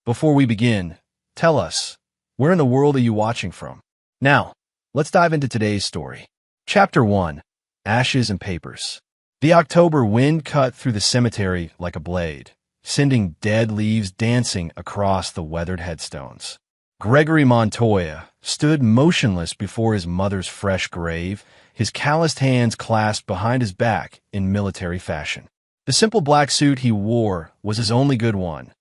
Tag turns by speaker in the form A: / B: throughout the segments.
A: Before we begin, tell us, where in the world are you watching from? Now, let's dive into today's story. Chapter 1. Ashes and Papers. The October wind cut through the cemetery like a blade, sending dead leaves dancing across the weathered headstones. Gregory Montoya stood motionless before his mother's fresh grave, his calloused hands clasped behind his back in military fashion. The simple black suit he wore was his only good one,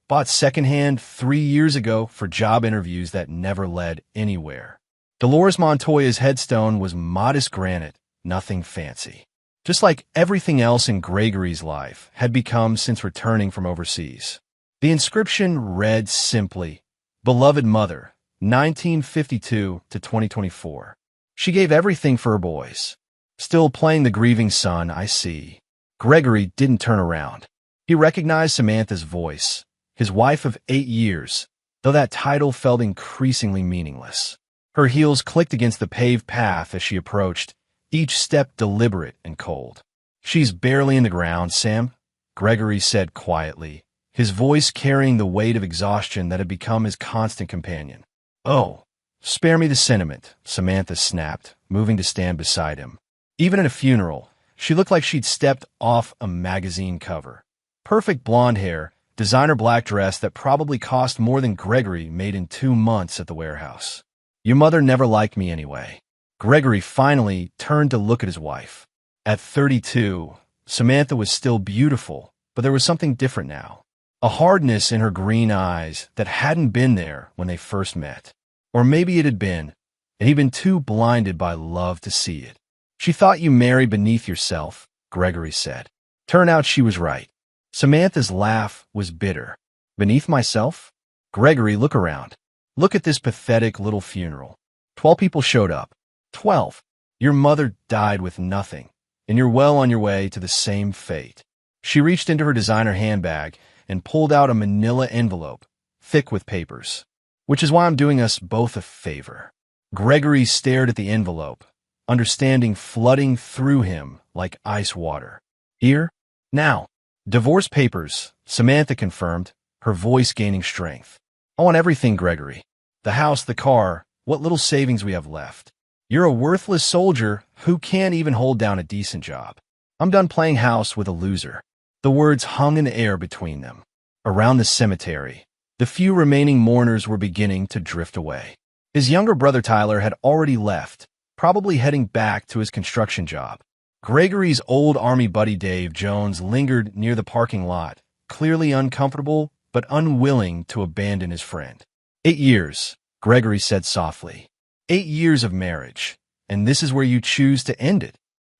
A: bought secondhand 3 years ago for job interviews that never led anywhere. Dolores Montoya's headstone was modest granite, nothing fancy. Just like everything else in Gregory's life had become since returning from overseas. The inscription read simply, "Beloved Mother, 1952 to 2024. She gave everything for her boys. Still playing the grieving son, I see." Gregory didn't turn around. He recognized Samantha's voice, his wife of 8 years, though that title felt increasingly meaningless. Her heels clicked against the paved path as she approached, each step deliberate and cold. "She's barely in the ground, Sam," Gregory said quietly, his voice carrying the weight of exhaustion that had become his constant companion. "Oh, spare me the sentiment," Samantha snapped, moving to stand beside him. Even at a funeral, she looked like she'd stepped off a magazine cover. Perfect blonde hair, designer black dress that probably cost more than Gregory made in 2 months at the warehouse. "Your mother never liked me anyway." Gregory finally turned to look at his wife. At 32, Samantha was still beautiful, but there was something different now. A hardness in her green eyes that hadn't been there when they first met. Or maybe it had been, and he'd been too blinded by love to see it. "She thought you married beneath yourself," Gregory said. Turned out she was right. Samantha's laugh was bitter. "Beneath myself?" "Gregory, look around. Look at this pathetic little funeral. 12 people showed up. 12. Your mother died with nothing, and you're well on your way to the same fate." She reached into her designer handbag and pulled out a manila envelope, thick with papers. "Which is why I'm doing us both a favor." Gregory stared at the envelope, understanding flooding through him like ice water. "Here? Now." "Divorce papers," Samantha confirmed, her voice gaining strength. "I want everything, Gregory. The house, the car, what little savings we have left. You're a worthless soldier who can't even hold down a decent job. I'm done playing house with a loser." The words hung in the air between them. Around the cemetery, the few remaining mourners were beginning to drift away. His younger brother Tyler had already left, probably heading back to his construction job. Gregory's old Army buddy Dave Jones lingered near the parking lot, clearly uncomfortable but unwilling to abandon his friend. 8 years, Gregory said softly. 8 years of marriage, and this is where you choose to end it.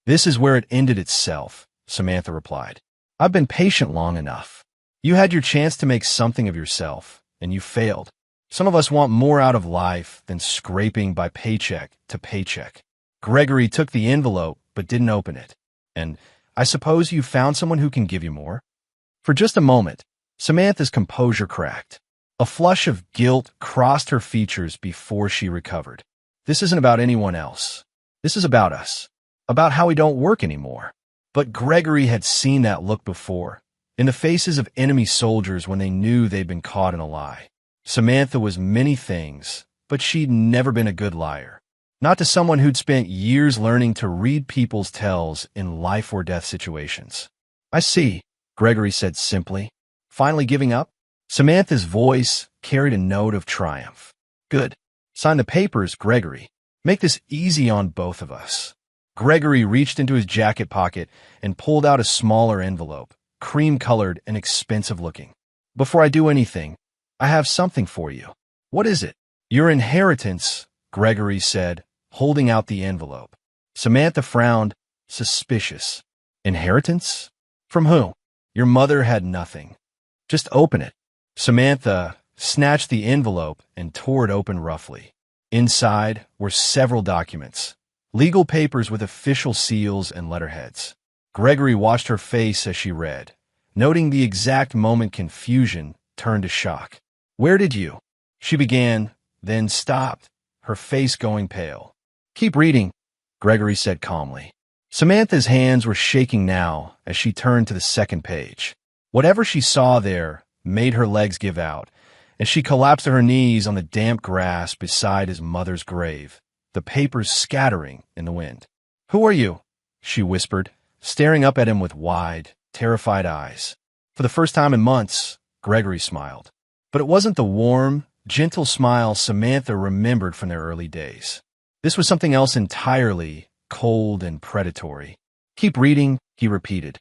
A: "This is where it ended itself," Samantha replied. "I've been patient long enough. You had your chance to make something of yourself, and you failed. Some of us want more out of life than scraping by paycheck to paycheck." Gregory took the envelope but didn't open it. "And I suppose you found someone who can give you more?" For just a moment, Samantha's composure cracked. A flush of guilt crossed her features before she recovered. "This isn't about anyone else. This is about us. About how we don't work anymore." But Gregory had seen that look before, in the faces of enemy soldiers when they knew they'd been caught in a lie. Samantha was many things, but she'd never been a good liar. Not to someone who'd spent years learning to read people's tells in life-or-death situations. "I see," Gregory said simply, finally giving up. Samantha's voice carried a note of triumph. "Good. Sign the papers, Gregory. Make this easy on both of us." Gregory reached into his jacket pocket and pulled out a smaller envelope, cream-colored and expensive-looking. "Before I do anything, I have something for you." "What is it?" "Your inheritance," Gregory said, holding out the envelope. Samantha frowned, suspicious. "Inheritance? From who?" "Your mother had nothing. Just open it." Samantha snatched the envelope and tore it open roughly. Inside were several documents, legal papers with official seals and letterheads. Gregory watched her face as she read, noting the exact moment confusion turned to shock. "Where did you?" she began, then stopped, her face going pale. "Keep reading," Gregory said calmly. Samantha's hands were shaking now as she turned to the second page. Whatever she saw there made her legs give out, and she collapsed to her knees on the damp grass beside his mother's grave, the papers scattering in the wind. "Who are you?" she whispered, staring up at him with wide, terrified eyes. For the first time in months, Gregory smiled. But it wasn't the warm, gentle smile Samantha remembered from their early days. This was something else entirely, cold and predatory. "Keep reading," he repeated.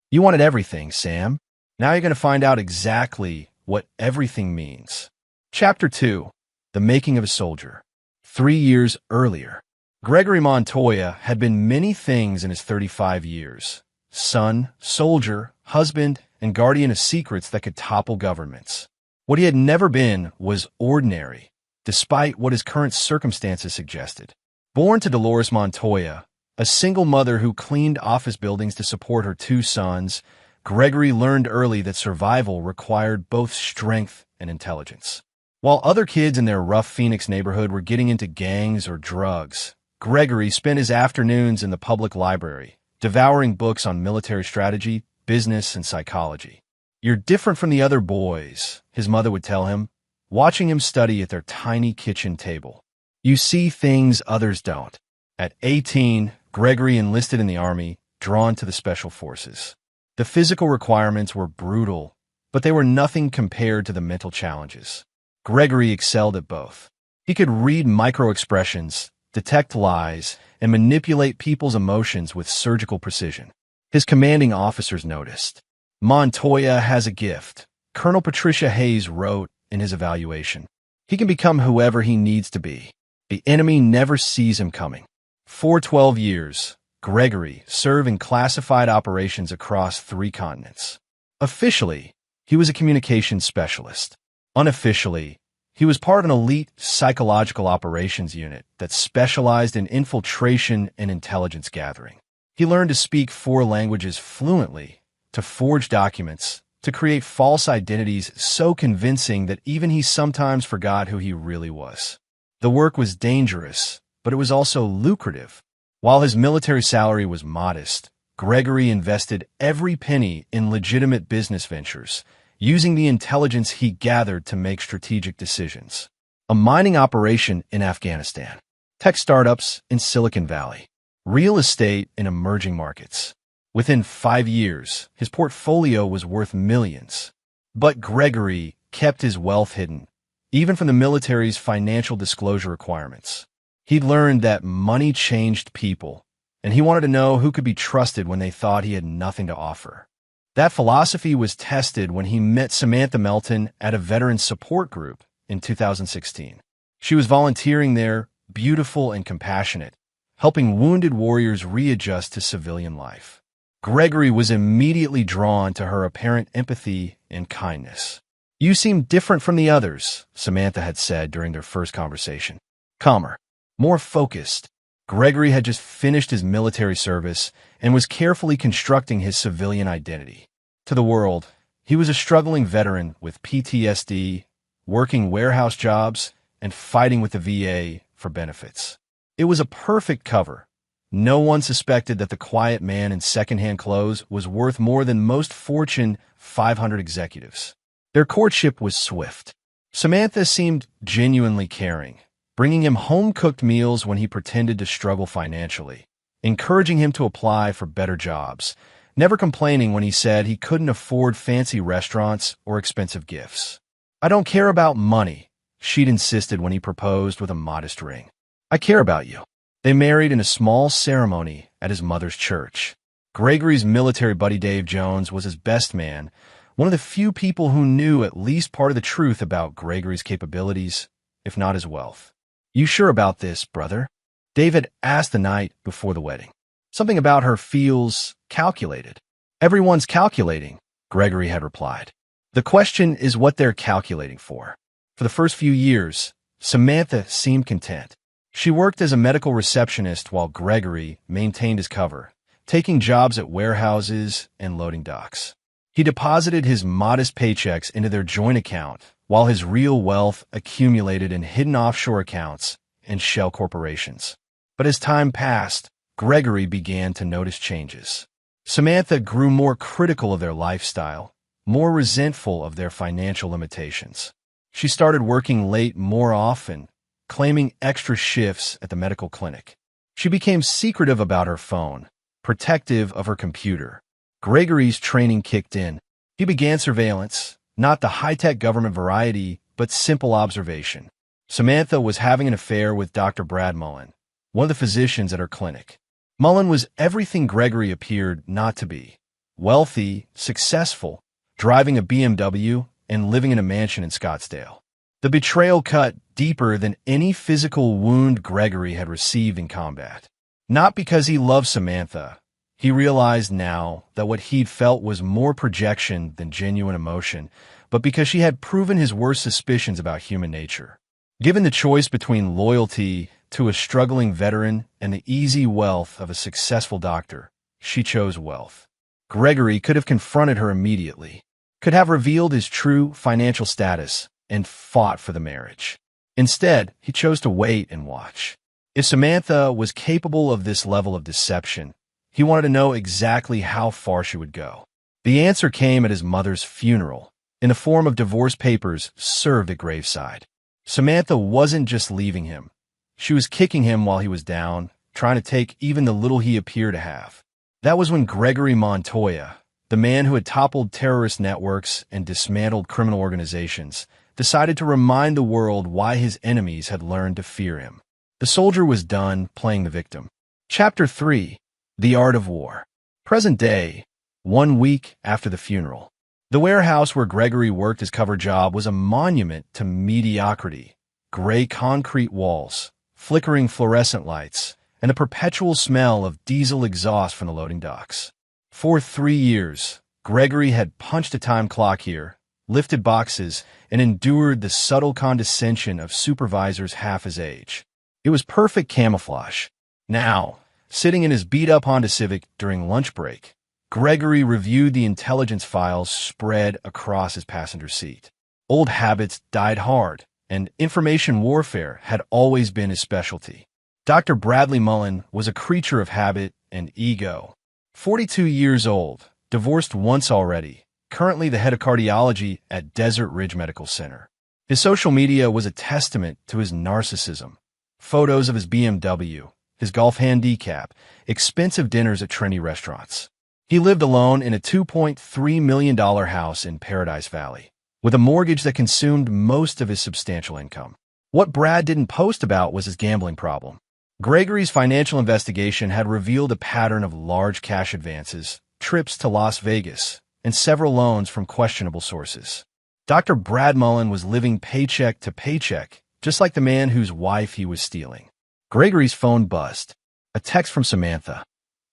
A: "You wanted everything, Sam. Now you're going to find out exactly what everything means." Chapter 2. The Making of a Soldier. 3 years earlier, Gregory Montoya had been many things in his 35 years. Son, soldier, husband, and guardian of secrets that could topple governments. What he had never been was ordinary, despite what his current circumstances suggested. Born to Dolores Montoya, a single mother who cleaned office buildings to support her 2 sons, Gregory learned early that survival required both strength and intelligence. While other kids in their rough Phoenix neighborhood were getting into gangs or drugs, Gregory spent his afternoons in the public library, devouring books on military strategy, business, and psychology. "You're different from the other boys," his mother would tell him, watching him study at their tiny kitchen table. "You see things others don't." At 18, Gregory enlisted in the Army, drawn to the Special Forces. The physical requirements were brutal, but they were nothing compared to the mental challenges. Gregory excelled at both. He could read micro-expressions, detect lies, and manipulate people's emotions with surgical precision. His commanding officers noticed. "Montoya has a gift," Colonel Patricia Hayes wrote in his evaluation. "He can become whoever he needs to be. The enemy never sees him coming." For 12 years, Gregory served in classified operations across 3 continents. Officially, he was a communications specialist. Unofficially, he was part of an elite psychological operations unit that specialized in infiltration and intelligence gathering. He learned to speak 4 languages fluently, to forge documents, to create false identities so convincing that even he sometimes forgot who he really was. The work was dangerous, but it was also lucrative. While his military salary was modest, Gregory invested every penny in legitimate business ventures, using the intelligence he gathered to make strategic decisions. A mining operation in Afghanistan, tech startups in Silicon Valley, real estate in emerging markets. Within 5 years, his portfolio was worth millions. But Gregory kept his wealth hidden, even from the military's financial disclosure requirements. He'd learned that money changed people, and he wanted to know who could be trusted when they thought he had nothing to offer. That philosophy was tested when he met Samantha Melton at a veteran support group in 2016. She was volunteering there, beautiful and compassionate, helping wounded warriors readjust to civilian life. Gregory was immediately drawn to her apparent empathy and kindness. "You seem different from the others," Samantha had said during their first conversation. Calmer, more focused. Gregory had just finished his military service and was carefully constructing his civilian identity. To the world, he was a struggling veteran with PTSD, working warehouse jobs, and fighting with the VA for benefits. It was a perfect cover. No one suspected that the quiet man in secondhand clothes was worth more than most Fortune 500 executives. Their courtship was swift. Samantha seemed genuinely caring, bringing him home-cooked meals when he pretended to struggle financially, encouraging him to apply for better jobs, never complaining when he said he couldn't afford fancy restaurants or expensive gifts. "I don't care about money," she'd insisted when he proposed with a modest ring. "I care about you." They married in a small ceremony at his mother's church. Gregory's military buddy Dave Jones was his best man, one of the few people who knew at least part of the truth about Gregory's capabilities, if not his wealth. "You sure about this, brother?" David asked the night before the wedding. "Something about her feels calculated." "Everyone's calculating," Gregory had replied. "The question is what they're calculating for." For the first few years, Samantha seemed content. She worked as a medical receptionist while Gregory maintained his cover, taking jobs at warehouses and loading docks. He deposited his modest paychecks into their joint account, while his real wealth accumulated in hidden offshore accounts and shell corporations. But as time passed, Gregory began to notice changes. Samantha grew more critical of their lifestyle, more resentful of their financial limitations. She started working late more often, claiming extra shifts at the medical clinic. She became secretive about her phone, protective of her computer. Gregory's training kicked in. He began surveillance, not the high-tech government variety, but simple observation. Samantha was having an affair with Dr. Brad Mullen, one of the physicians at her clinic. Mullen was everything Gregory appeared not to be. Wealthy, successful, driving a BMW, and living in a mansion in Scottsdale. The betrayal cut deeper than any physical wound Gregory had received in combat. Not because he loved Samantha. He realized now that what he'd felt was more projection than genuine emotion, but because she had proven his worst suspicions about human nature. Given the choice between loyalty to a struggling veteran and the easy wealth of a successful doctor, she chose wealth. Gregory could have confronted her immediately, could have revealed his true financial status, and fought for the marriage. Instead, he chose to wait and watch. If Samantha was capable of this level of deception, he wanted to know exactly how far she would go. The answer came at his mother's funeral, in the form of divorce papers served at graveside. Samantha wasn't just leaving him. She was kicking him while he was down, trying to take even the little he appeared to have. That was when Gregory Montoya, the man who had toppled terrorist networks and dismantled criminal organizations, decided to remind the world why his enemies had learned to fear him. The soldier was done playing the victim. Chapter 3. The Art of War. Present day, 1 week after the funeral. The warehouse where Gregory worked his cover job was a monument to mediocrity. Gray concrete walls, flickering fluorescent lights, and a perpetual smell of diesel exhaust from the loading docks. For 3 years, Gregory had punched a time clock here, lifted boxes, and endured the subtle condescension of supervisors half his age. It was perfect camouflage. Now, sitting in his beat-up Honda Civic during lunch break, Gregory reviewed the intelligence files spread across his passenger seat. Old habits died hard, and information warfare had always been his specialty. Dr. Bradley Mullen was a creature of habit and ego. 42 years old, divorced once already, currently the head of cardiology at Desert Ridge Medical Center. His social media was a testament to his narcissism. Photos of his BMW, his golf handicap, expensive dinners at trendy restaurants. He lived alone in a $2.3 million house in Paradise Valley, with a mortgage that consumed most of his substantial income. What Brad didn't post about was his gambling problem. Gregory's financial investigation had revealed a pattern of large cash advances, trips to Las Vegas, and several loans from questionable sources. Dr. Brad Mullen was living paycheck to paycheck, just like the man whose wife he was stealing. Gregory's phone buzzed. A text from Samantha.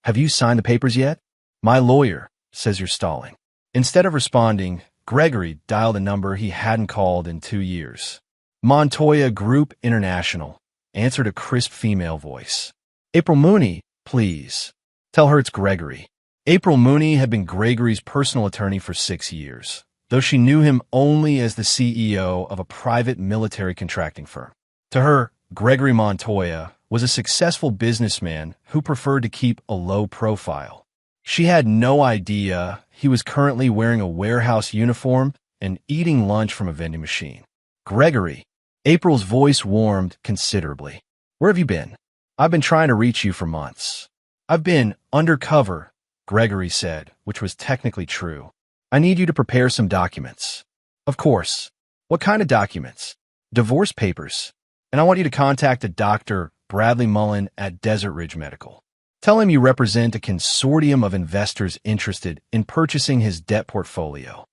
A: "Have you signed the papers yet? My lawyer says you're stalling." Instead of responding, Gregory dialed a number he hadn't called in 2 years. Montoya Group International, answered a crisp female voice. "April Mooney, please. Tell her it's Gregory." April Mooney had been Gregory's personal attorney for 6 years, though she knew him only as the CEO of a private military contracting firm. To her, Gregory Montoya was a successful businessman who preferred to keep a low profile. She had no idea he was currently wearing a warehouse uniform and eating lunch from a vending machine. "Gregory." April's voice warmed considerably. "Where have you been? I've been trying to reach you for months." "I've been undercover," Gregory said, which was technically true. "I need you to prepare some documents." "Of course." "What kind of documents?" "Divorce papers. And I want you to contact a Dr. Bradley Mullen at Desert Ridge Medical. Tell him you represent a consortium of investors interested in purchasing his debt portfolio."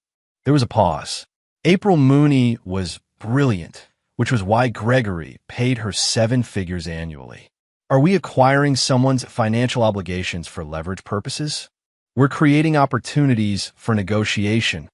A: There was a pause. April Mooney was brilliant, which was why Gregory paid her 7 figures annually. "Are we acquiring someone's financial obligations for leverage purposes?" "We're creating opportunities for negotiation,"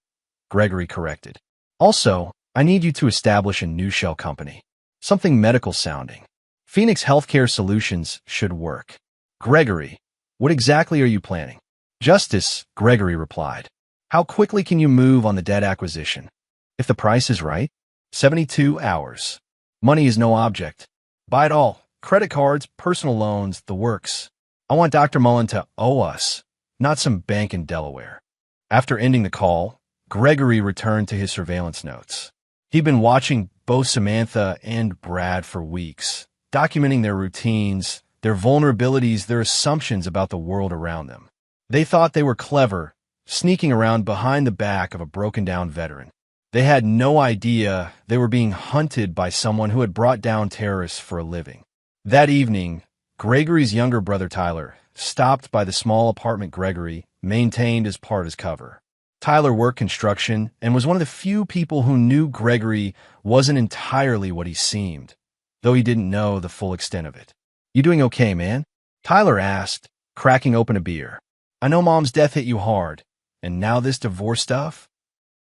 A: Gregory corrected. "Also, I need you to establish a new shell company. Something medical sounding. Phoenix Healthcare Solutions should work." "Gregory, what exactly are you planning?" "Justice," Gregory replied. "How quickly can you move on the debt acquisition?" "If the price is right, 72 hours. Money is no object. Buy it all. Credit cards, personal loans, the works. I want Dr. Mullen to owe us, not some bank in Delaware." After ending the call, Gregory returned to his surveillance notes. He'd been watching both Samantha and Brad for weeks, documenting their routines, their vulnerabilities, their assumptions about the world around them. They thought they were clever, sneaking around behind the back of a broken-down veteran. They had no idea they were being hunted by someone who had brought down terrorists for a living. That evening, Gregory's younger brother Tyler stopped by the small apartment Gregory maintained as part of his cover. Tyler worked construction and was one of the few people who knew Gregory wasn't entirely what he seemed, though he didn't know the full extent of it. "You doing okay, man?" Tyler asked, cracking open a beer. "I know Mom's death hit you hard, and now this divorce stuff?"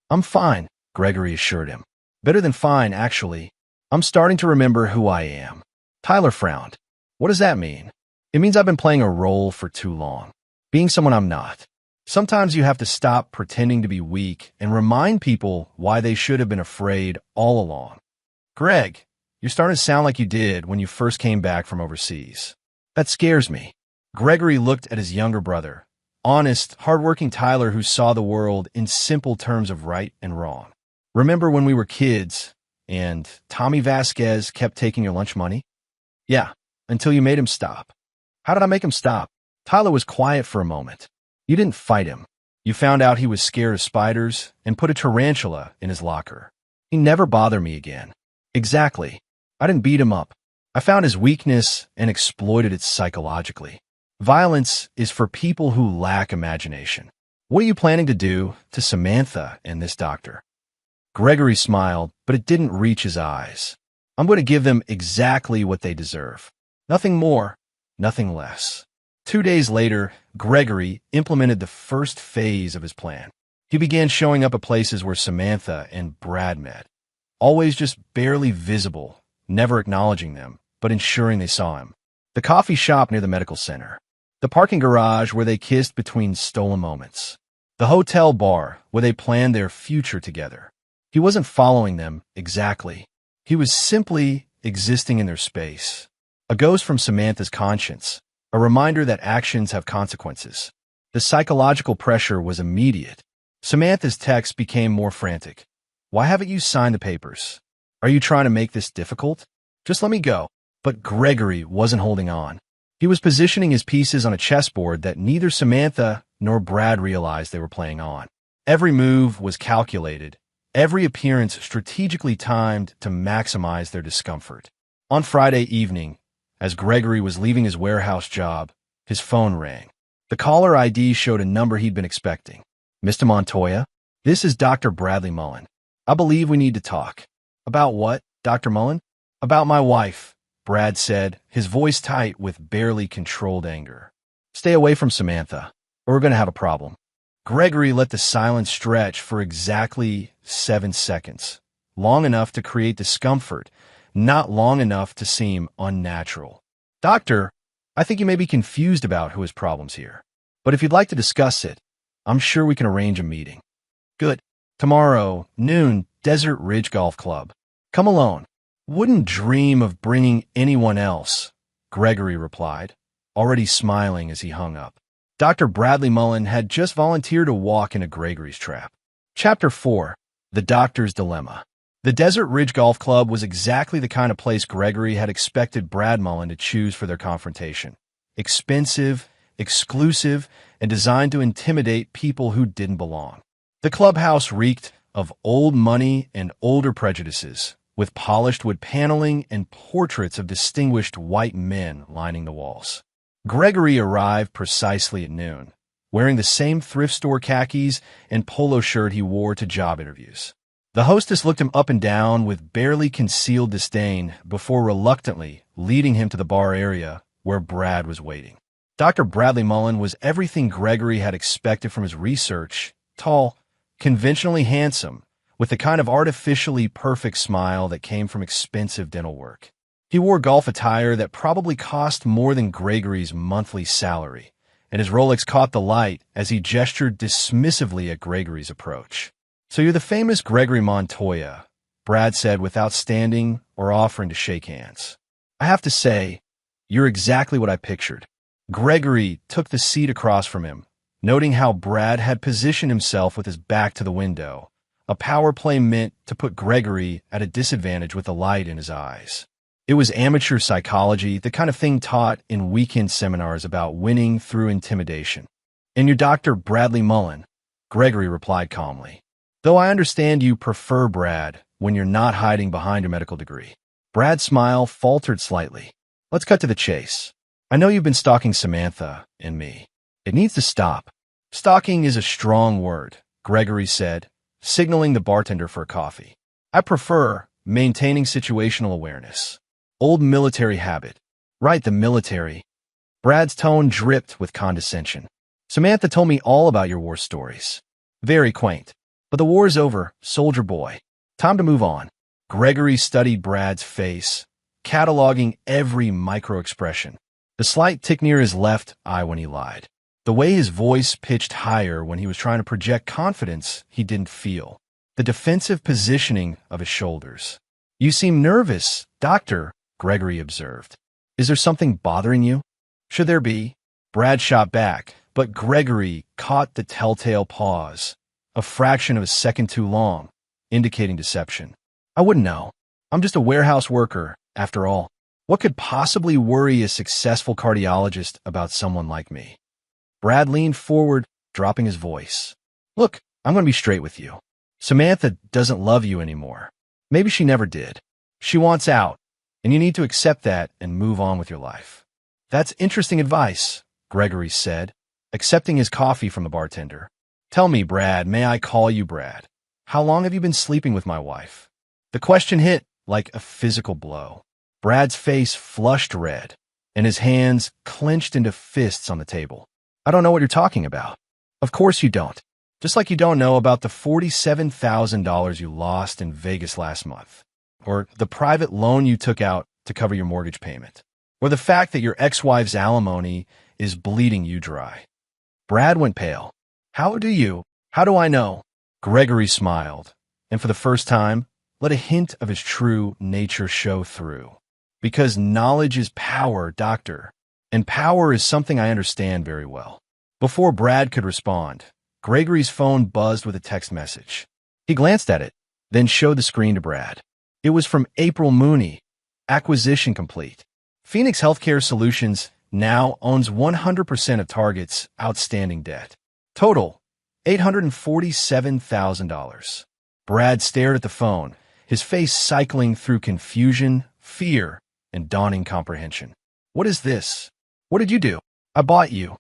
A: "I'm fine," Gregory assured him. "Better than fine, actually. I'm starting to remember who I am." Tyler frowned. "What does that mean?" "It means I've been playing a role for too long, being someone I'm not. Sometimes you have to stop pretending to be weak and remind people why they should have been afraid all along." "Greg, you're starting to sound like you did when you first came back from overseas." "That scares me." Gregory looked at his younger brother, honest, hardworking Tyler who saw the world in simple terms of right and wrong. "Remember when we were kids and Tommy Vasquez kept taking your lunch money?" "Yeah, until you made him stop." "How did I make him stop?" Tyler was quiet for a moment. "You didn't fight him. You found out he was scared of spiders and put a tarantula in his locker. He never bothered me again." "Exactly. I didn't beat him up. I found his weakness and exploited it psychologically. Violence is for people who lack imagination." "What are you planning to do to Samantha and this doctor?" Gregory smiled, but it didn't reach his eyes. "I'm going to give them exactly what they deserve. Nothing more, nothing less." 2 days later, Gregory implemented the first phase of his plan. He began showing up at places where Samantha and Brad met, always just barely visible, never acknowledging them, but ensuring they saw him. The coffee shop near the medical center. The parking garage where they kissed between stolen moments. The hotel bar where they planned their future together. He wasn't following them exactly. He was simply existing in their space. A ghost from Samantha's conscience, a reminder that actions have consequences. The psychological pressure was immediate. Samantha's text became more frantic. "Why haven't you signed the papers? Are you trying to make this difficult? Just let me go." But Gregory wasn't holding on. He was positioning his pieces on a chessboard that neither Samantha nor Brad realized they were playing on. Every move was calculated, every appearance strategically timed to maximize their discomfort. On Friday evening, as Gregory was leaving his warehouse job, his phone rang. The caller ID showed a number he'd been expecting. "Mr. Montoya, this is Dr. Bradley Mullen. I believe we need to talk." "About what, Dr. Mullen?" "About my wife," Brad said, his voice tight with barely controlled anger. "Stay away from Samantha, or we're going to have a problem." Gregory let the silence stretch for exactly 7 seconds, long enough to create discomfort, not long enough to seem unnatural. "Doctor, I think you may be confused about who has problems here. But if you'd like to discuss it, I'm sure we can arrange a meeting." "Good. Tomorrow, noon, Desert Ridge Golf Club. Come alone." "Wouldn't dream of bringing anyone else," Gregory replied, already smiling as he hung up. Dr. Bradley Mullen had just volunteered to walk into Gregory's trap. Chapter 4. The Doctor's Dilemma. The Desert Ridge Golf Club was exactly the kind of place Gregory had expected Brad Mullen to choose for their confrontation. Expensive, exclusive, and designed to intimidate people who didn't belong. The clubhouse reeked of old money and older prejudices, with polished wood paneling and portraits of distinguished white men lining the walls. Gregory arrived precisely at noon, wearing the same thrift store khakis and polo shirt he wore to job interviews. The hostess looked him up and down with barely concealed disdain before reluctantly leading him to the bar area where Brad was waiting. Dr. Bradley Mullen was everything Gregory had expected from his research: tall, conventionally handsome, with the kind of artificially perfect smile that came from expensive dental work. He wore golf attire that probably cost more than Gregory's monthly salary, and his Rolex caught the light as he gestured dismissively at Gregory's approach. "So you're the famous Gregory Montoya," Brad said without standing or offering to shake hands. "I have to say, you're exactly what I pictured." Gregory took the seat across from him, noting how Brad had positioned himself with his back to the window, a power play meant to put Gregory at a disadvantage with the light in his eyes. It was amateur psychology, the kind of thing taught in weekend seminars about winning through intimidation. "And your Dr. Bradley Mullen," Gregory replied calmly. "Though I understand you prefer Brad when you're not hiding behind your medical degree." Brad's smile faltered slightly. "Let's cut to the chase. I know you've been stalking Samantha and me. It needs to stop." "Stalking is a strong word," Gregory said, signaling the bartender for a coffee. "I prefer maintaining situational awareness. Old military habit." "Right, the military." Brad's tone dripped with condescension. "Samantha told me all about your war stories. Very quaint. But the war's over, soldier boy. Time to move on." Gregory studied Brad's face, cataloging every micro-expression. The slight tick near his left eye when he lied. The way his voice pitched higher when he was trying to project confidence he didn't feel. The defensive positioning of his shoulders. "You seem nervous, doctor," Gregory observed. "Is there something bothering you?" "Should there be?" Brad shot back, but Gregory caught the telltale pause, a fraction of a second too long, indicating deception. "I wouldn't know. I'm just a warehouse worker, after all. What could possibly worry a successful cardiologist about someone like me?" Brad leaned forward, dropping his voice. "Look, I'm going to be straight with you. Samantha doesn't love you anymore. Maybe she never did. She wants out, and you need to accept that and move on with your life." "That's interesting advice," Gregory said, accepting his coffee from the bartender. "Tell me, Brad, may I call you Brad? How long have you been sleeping with my wife?" The question hit like a physical blow. Brad's face flushed red, and his hands clenched into fists on the table. "I don't know what you're talking about." "Of course you don't. Just like you don't know about the $47,000 you lost in Vegas last month, or the private loan you took out to cover your mortgage payment, or the fact that your ex-wife's alimony is bleeding you dry." Brad went pale. How do I know?" Gregory smiled, and for the first time, let a hint of his true nature show through. "Because knowledge is power, doctor, and power is something I understand very well." Before Brad could respond, Gregory's phone buzzed with a text message. He glanced at it, then showed the screen to Brad. It was from April Mooney. "Acquisition complete. Phoenix Healthcare Solutions now owns 100% of Target's outstanding debt. Total, $847,000. Brad stared at the phone, his face cycling through confusion, fear, and dawning comprehension. "What is this? What did you do?" "I bought you,"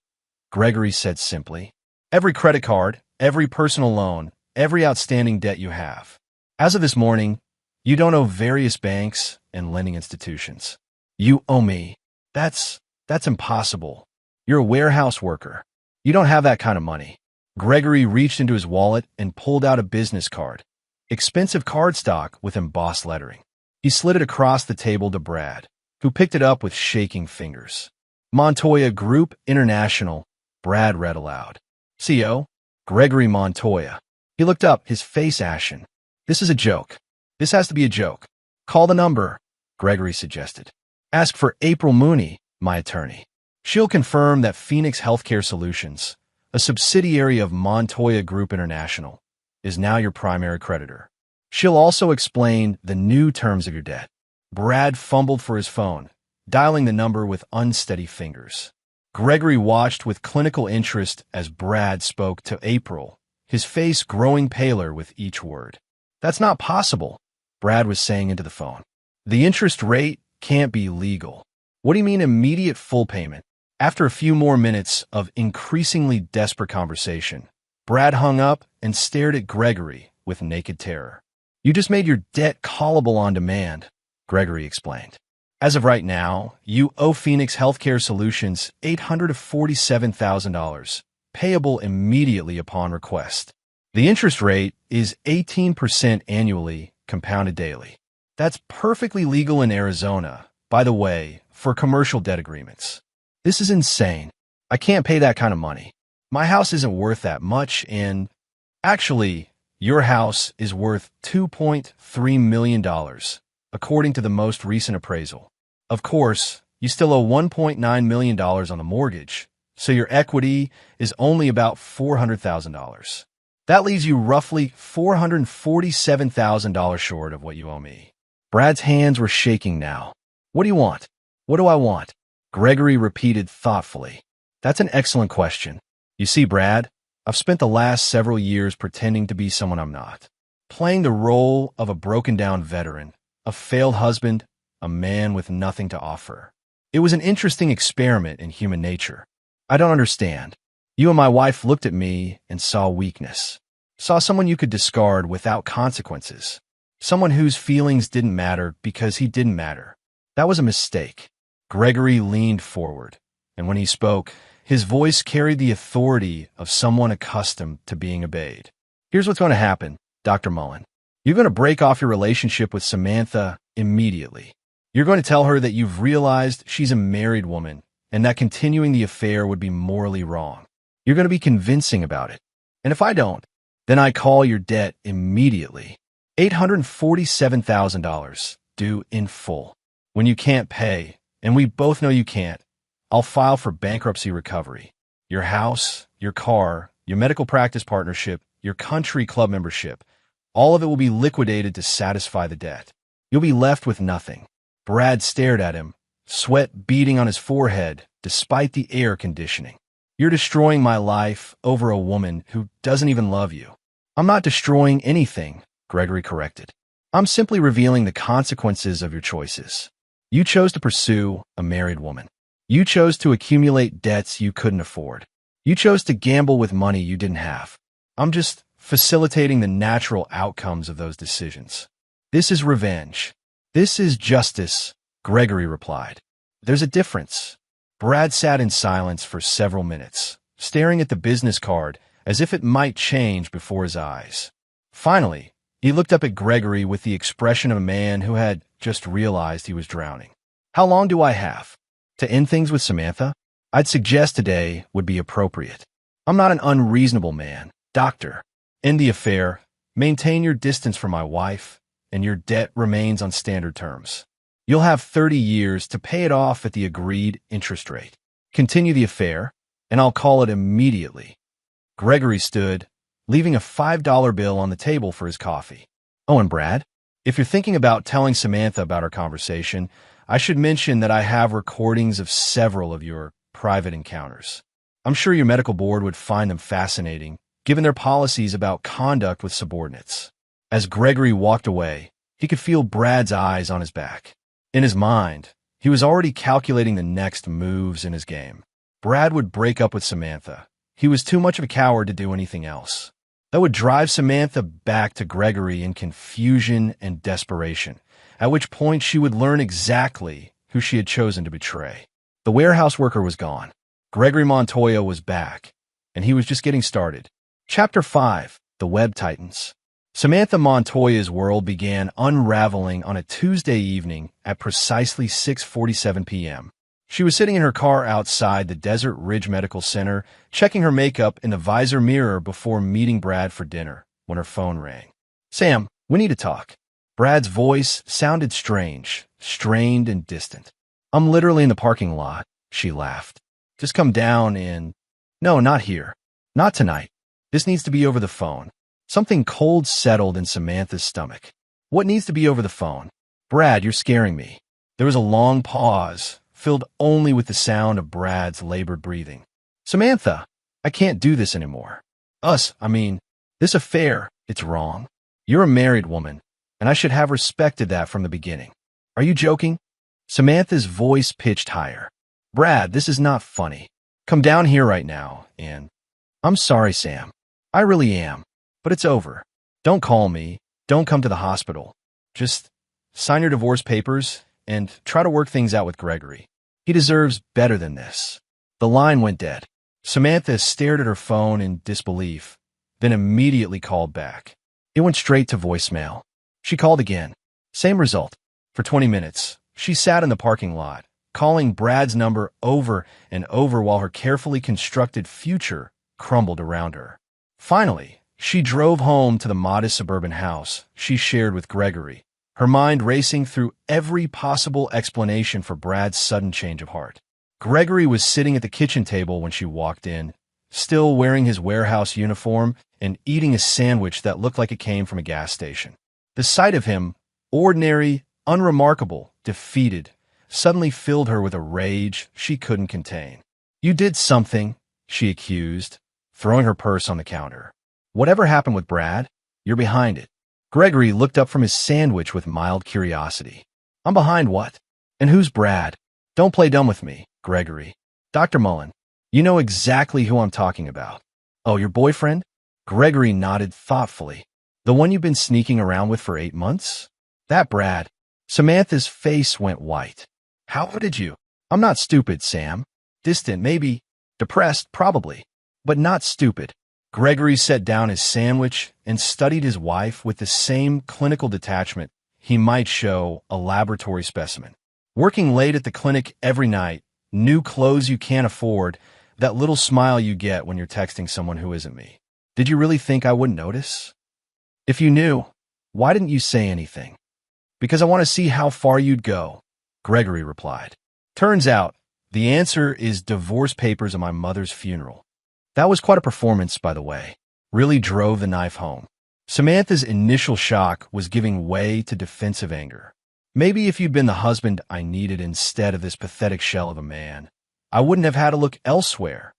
A: Gregory said simply. "Every credit card, every personal loan, every outstanding debt you have. As of this morning, you don't owe various banks and lending institutions. You owe me. That's impossible. You're a warehouse worker. You don't have that kind of money." Gregory reached into his wallet and pulled out a business card. Expensive cardstock with embossed lettering. He slid it across the table to Brad, who picked it up with shaking fingers. "Montoya Group International," Brad read aloud. "CO, Gregory Montoya." He looked up, his face ashen. "This is a joke. This has to be a joke." "Call the number," Gregory suggested. "Ask for April Mooney, my attorney. She'll confirm that Phoenix Healthcare Solutions, a subsidiary of Montoya Group International, is now your primary creditor. She'll also explain the new terms of your debt." Brad fumbled for his phone, dialing the number with unsteady fingers. Gregory watched with clinical interest as Brad spoke to April, his face growing paler with each word. "That's not possible," Brad was saying into the phone. "The interest rate can't be legal." "What do you mean immediate full payment?" After a few more minutes of increasingly desperate conversation, Brad hung up and stared at Gregory with naked terror. "You just made your debt callable on demand," Gregory explained. "As of right now, you owe Phoenix Healthcare Solutions $847,000, payable immediately upon request. The interest rate is 18% annually, compounded daily. That's perfectly legal in Arizona, by the way, for commercial debt agreements." "This is insane. I can't pay that kind of money. My house isn't worth that much, and actually, your house is worth $2.3 million, according to the most recent appraisal. Of course, you still owe $1.9 million on the mortgage, so your equity is only about $400,000. That leaves you roughly $447,000 short of what you owe me. Brad's hands were shaking now. What do you want? What do I want? Gregory repeated thoughtfully. That's an excellent question. You see, Brad, I've spent the last several years pretending to be someone I'm not. Playing the role of a broken-down veteran, a failed husband, a man with nothing to offer. It was an interesting experiment in human nature. I don't understand. You and my wife looked at me and saw weakness. Saw someone you could discard without consequences. Someone whose feelings didn't matter because he didn't matter. That was a mistake. Gregory leaned forward, and when he spoke, his voice carried the authority of someone accustomed to being obeyed. Here's what's going to happen, Dr. Mullen. You're going to break off your relationship with Samantha immediately. You're going to tell her that you've realized she's a married woman and that continuing the affair would be morally wrong. You're going to be convincing about it. And if I don't, then I call your debt immediately. $847,000 due in full. When you can't pay, and we both know you can't, I'll file for bankruptcy recovery. Your house, your car, your medical practice partnership, your country club membership, all of it will be liquidated to satisfy the debt. You'll be left with nothing. Brad stared at him, sweat beading on his forehead despite the air conditioning. You're destroying my life over a woman who doesn't even love you. I'm not destroying anything, Gregory corrected. I'm simply revealing the consequences of your choices. You chose to pursue a married woman. You chose to accumulate debts you couldn't afford. You chose to gamble with money you didn't have. I'm just facilitating the natural outcomes of those decisions. This is revenge. This is justice, Gregory replied. There's a difference. Brad sat in silence for several minutes, staring at the business card as if it might change before his eyes. Finally, he looked up at Gregory with the expression of a man who had just realized he was drowning. How long do I have? To end things with Samantha? I'd suggest today would be appropriate. I'm not an unreasonable man, doctor. End the affair, maintain your distance from my wife, and your debt remains on standard terms. You'll have 30 years to pay it off at the agreed interest rate. Continue the affair, and I'll call it immediately. Gregory stood, leaving a $5 bill on the table for his coffee. Oh, and Brad, if you're thinking about telling Samantha about our conversation, I should mention that I have recordings of several of your private encounters. I'm sure your medical board would find them fascinating, given their policies about conduct with subordinates. As Gregory walked away, he could feel Brad's eyes on his back. In his mind, he was already calculating the next moves in his game. Brad would break up with Samantha. He was too much of a coward to do anything else. That would drive Samantha back to Gregory in confusion and desperation, at which point she would learn exactly who she had chosen to betray. The warehouse worker was gone. Gregory Montoya was back, and he was just getting started. Chapter 5, The Web Titans. Samantha Montoya's world began unraveling on a Tuesday evening at precisely 6:47 p.m. She was sitting in her car outside the Desert Ridge Medical Center, checking her makeup in the visor mirror before meeting Brad for dinner, when her phone rang. Sam, we need to talk. Brad's voice sounded strange, strained and distant. I'm literally in the parking lot, she laughed. Just come down in... No, not here. Not tonight. This needs to be over the phone. Something cold settled in Samantha's stomach. What needs to be over the phone? Brad, you're scaring me. There was a long pause, filled only with the sound of Brad's labored breathing. Samantha, I can't do this anymore. This affair, it's wrong. You're a married woman, and I should have respected that from the beginning. Are you joking? Samantha's voice pitched higher. Brad, this is not funny. Come down here right now, and... I'm sorry, Sam. I really am. But it's over. Don't call me. Don't come to the hospital. Just sign your divorce papers and try to work things out with Gregory. He deserves better than this. The line went dead. Samantha stared at her phone in disbelief, then immediately called back. It went straight to voicemail. She called again. Same result. For 20 minutes, she sat in the parking lot, calling Brad's number over and over while her carefully constructed future crumbled around her. Finally, she drove home to the modest suburban house she shared with Gregory, her mind racing through every possible explanation for Brad's sudden change of heart. Gregory was sitting at the kitchen table when she walked in, still wearing his warehouse uniform, and eating a sandwich that looked like it came from a gas station. The sight of him, ordinary, unremarkable, defeated, suddenly filled her with a rage she couldn't contain. "You did something," she accused, throwing her purse on the counter. "Whatever happened with Brad? You're behind it." Gregory looked up from his sandwich with mild curiosity. "I'm behind what? And who's Brad? Don't play dumb with me, Gregory." "Dr. Mullen, you know exactly who I'm talking about." "Oh, your boyfriend?" Gregory nodded thoughtfully. "The one you've been sneaking around with for 8 months? That Brad." Samantha's face went white. "How did you?" "I'm not stupid, Sam. Distant, maybe. Depressed, probably. But not stupid." Gregory set down his sandwich and studied his wife with the same clinical detachment he might show a laboratory specimen. "Working late at the clinic every night, new clothes you can't afford, that little smile you get when you're texting someone who isn't me. Did you really think I wouldn't notice? If you knew, why didn't you say anything?" "Because I want to see how far you'd go," Gregory replied. "Turns out, the answer is divorce papers at my mother's funeral." That was quite a performance, by the way. Really drove the knife home. Samantha's initial shock was giving way to defensive anger. "Maybe if you'd been the husband I needed instead of this pathetic shell of a man, I wouldn't have had to look elsewhere."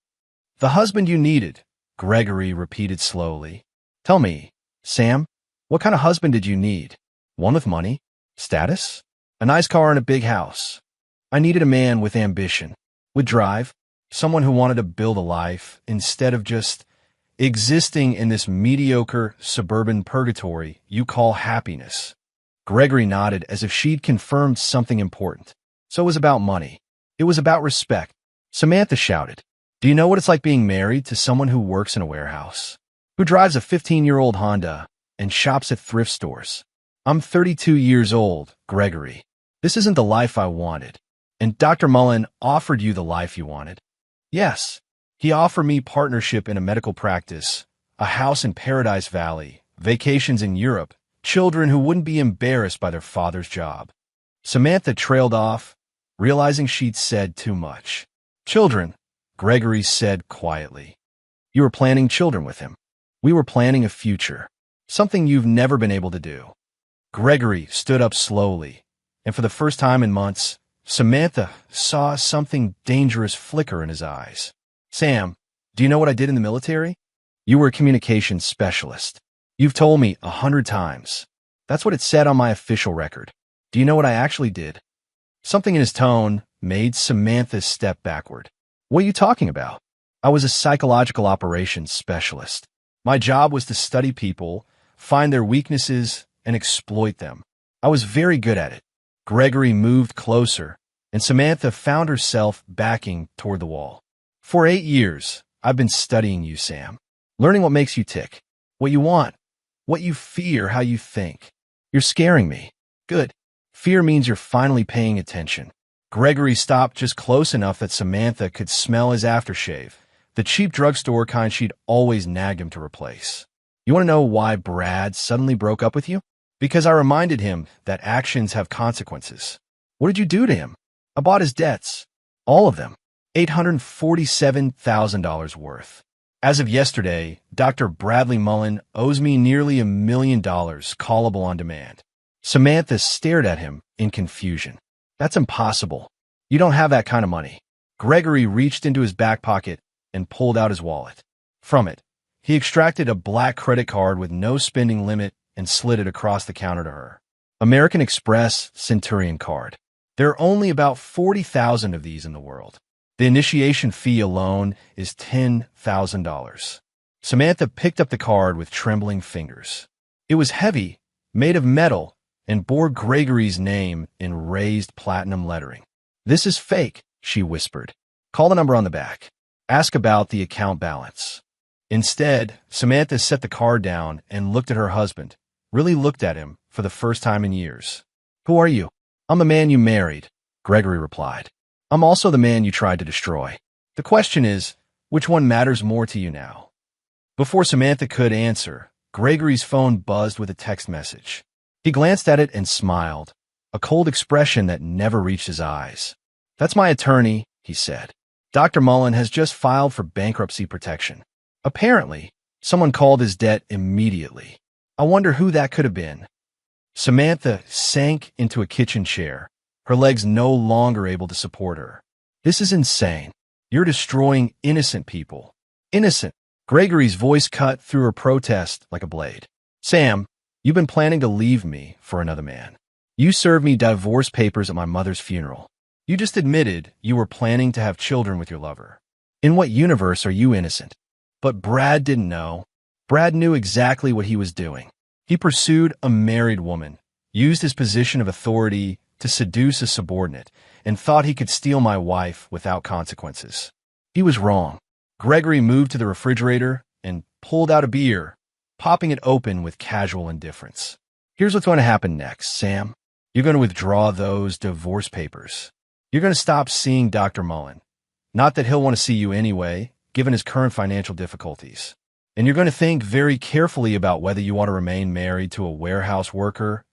A: "The husband you needed," Gregory repeated slowly. "Tell me, Sam, what kind of husband did you need? One with money? Status? A nice car and a big house?" "I needed a man with ambition, with drive, someone who wanted to build a life instead of just existing in this mediocre suburban purgatory you call happiness." Gregory nodded as if she'd confirmed something important. "So it was about money. It was about respect." Samantha shouted, "Do you know what it's like being married to someone who works in a warehouse? Who drives a 15-year-old Honda and shops at thrift stores?" "I'm 32 years old, Gregory. This isn't the life I wanted." "And Dr. Mullen offered you the life you wanted?" "Yes. He offered me partnership in a medical practice, a house in Paradise Valley, vacations in Europe, children who wouldn't be embarrassed by their father's job." Samantha trailed off, realizing she'd said too much. "Children," Gregory said quietly. "You were planning children with him. We were planning a future, something you've never been able to do." Gregory stood up slowly, and for the first time in months, Samantha saw something dangerous flicker in his eyes. "Sam, do you know what I did in the military?" "You were a communications specialist. You've told me 100 times. That's what it said on my official record. Do you know what I actually did?" Something in his tone made Samantha step backward. "What are you talking about?" "I was a psychological operations specialist. My job was to study people, find their weaknesses, and exploit them. I was very good at it." Gregory moved closer, and Samantha found herself backing toward the wall. "For 8 years, I've been studying you, Sam. Learning what makes you tick, what you want, what you fear, how you think. You're scaring me." "Good. Fear means you're finally paying attention." Gregory stopped just close enough that Samantha could smell his aftershave, the cheap drugstore kind she'd always nagged him to replace. "You want to know why Brad suddenly broke up with you?" "Because I reminded him that actions have consequences." "What did you do to him?" "I bought his debts. All of them. $847,000 worth. As of yesterday, Dr. Bradley Mullen owes me nearly $1 million callable on demand." Samantha stared at him in confusion. "That's impossible. You don't have that kind of money." Gregory reached into his back pocket and pulled out his wallet. From it, he extracted a black credit card with no spending limit and slid it across the counter to her. "American Express Centurion card. There are only about 40,000 of these in the world. The initiation fee alone is $10,000. Samantha picked up the card with trembling fingers. It was heavy, made of metal, and bore Gregory's name in raised platinum lettering. "This is fake," she whispered. "Call the number on the back. Ask about the account balance." Instead, Samantha set the card down and looked at her husband, really looked at him for the first time in years. "Who are you?" "I'm the man you married," Gregory replied. "I'm also the man you tried to destroy. The question is, which one matters more to you now?" Before Samantha could answer, Gregory's phone buzzed with a text message. He glanced at it and smiled, a cold expression that never reached his eyes. "That's my attorney," he said. "Dr. Mullen has just filed for bankruptcy protection. Apparently, Someone called his debt immediately. I wonder who that could have been. Samantha sank into a kitchen chair, her legs no longer able to support her. This is insane. You're destroying innocent people. Innocent. Gregory's voice cut through her protest like a blade. Sam, you've been planning to leave me for another man. You served me divorce papers at my mother's funeral. You just admitted you were planning to have children with your lover. In what universe are you innocent? But Brad didn't know. Brad knew exactly what he was doing. He pursued a married woman, used his position of authority to seduce a subordinate, and thought he could steal my wife without consequences. He was wrong. Gregory moved to the refrigerator and pulled out a beer, popping it open with casual indifference. Here's what's going to happen next, Sam. You're going to withdraw those divorce papers. You're going to stop seeing Dr. Mullen. Not that he'll want to see you anyway, given his current financial difficulties. And you're going to think very carefully about whether you want to remain married to a warehouse worker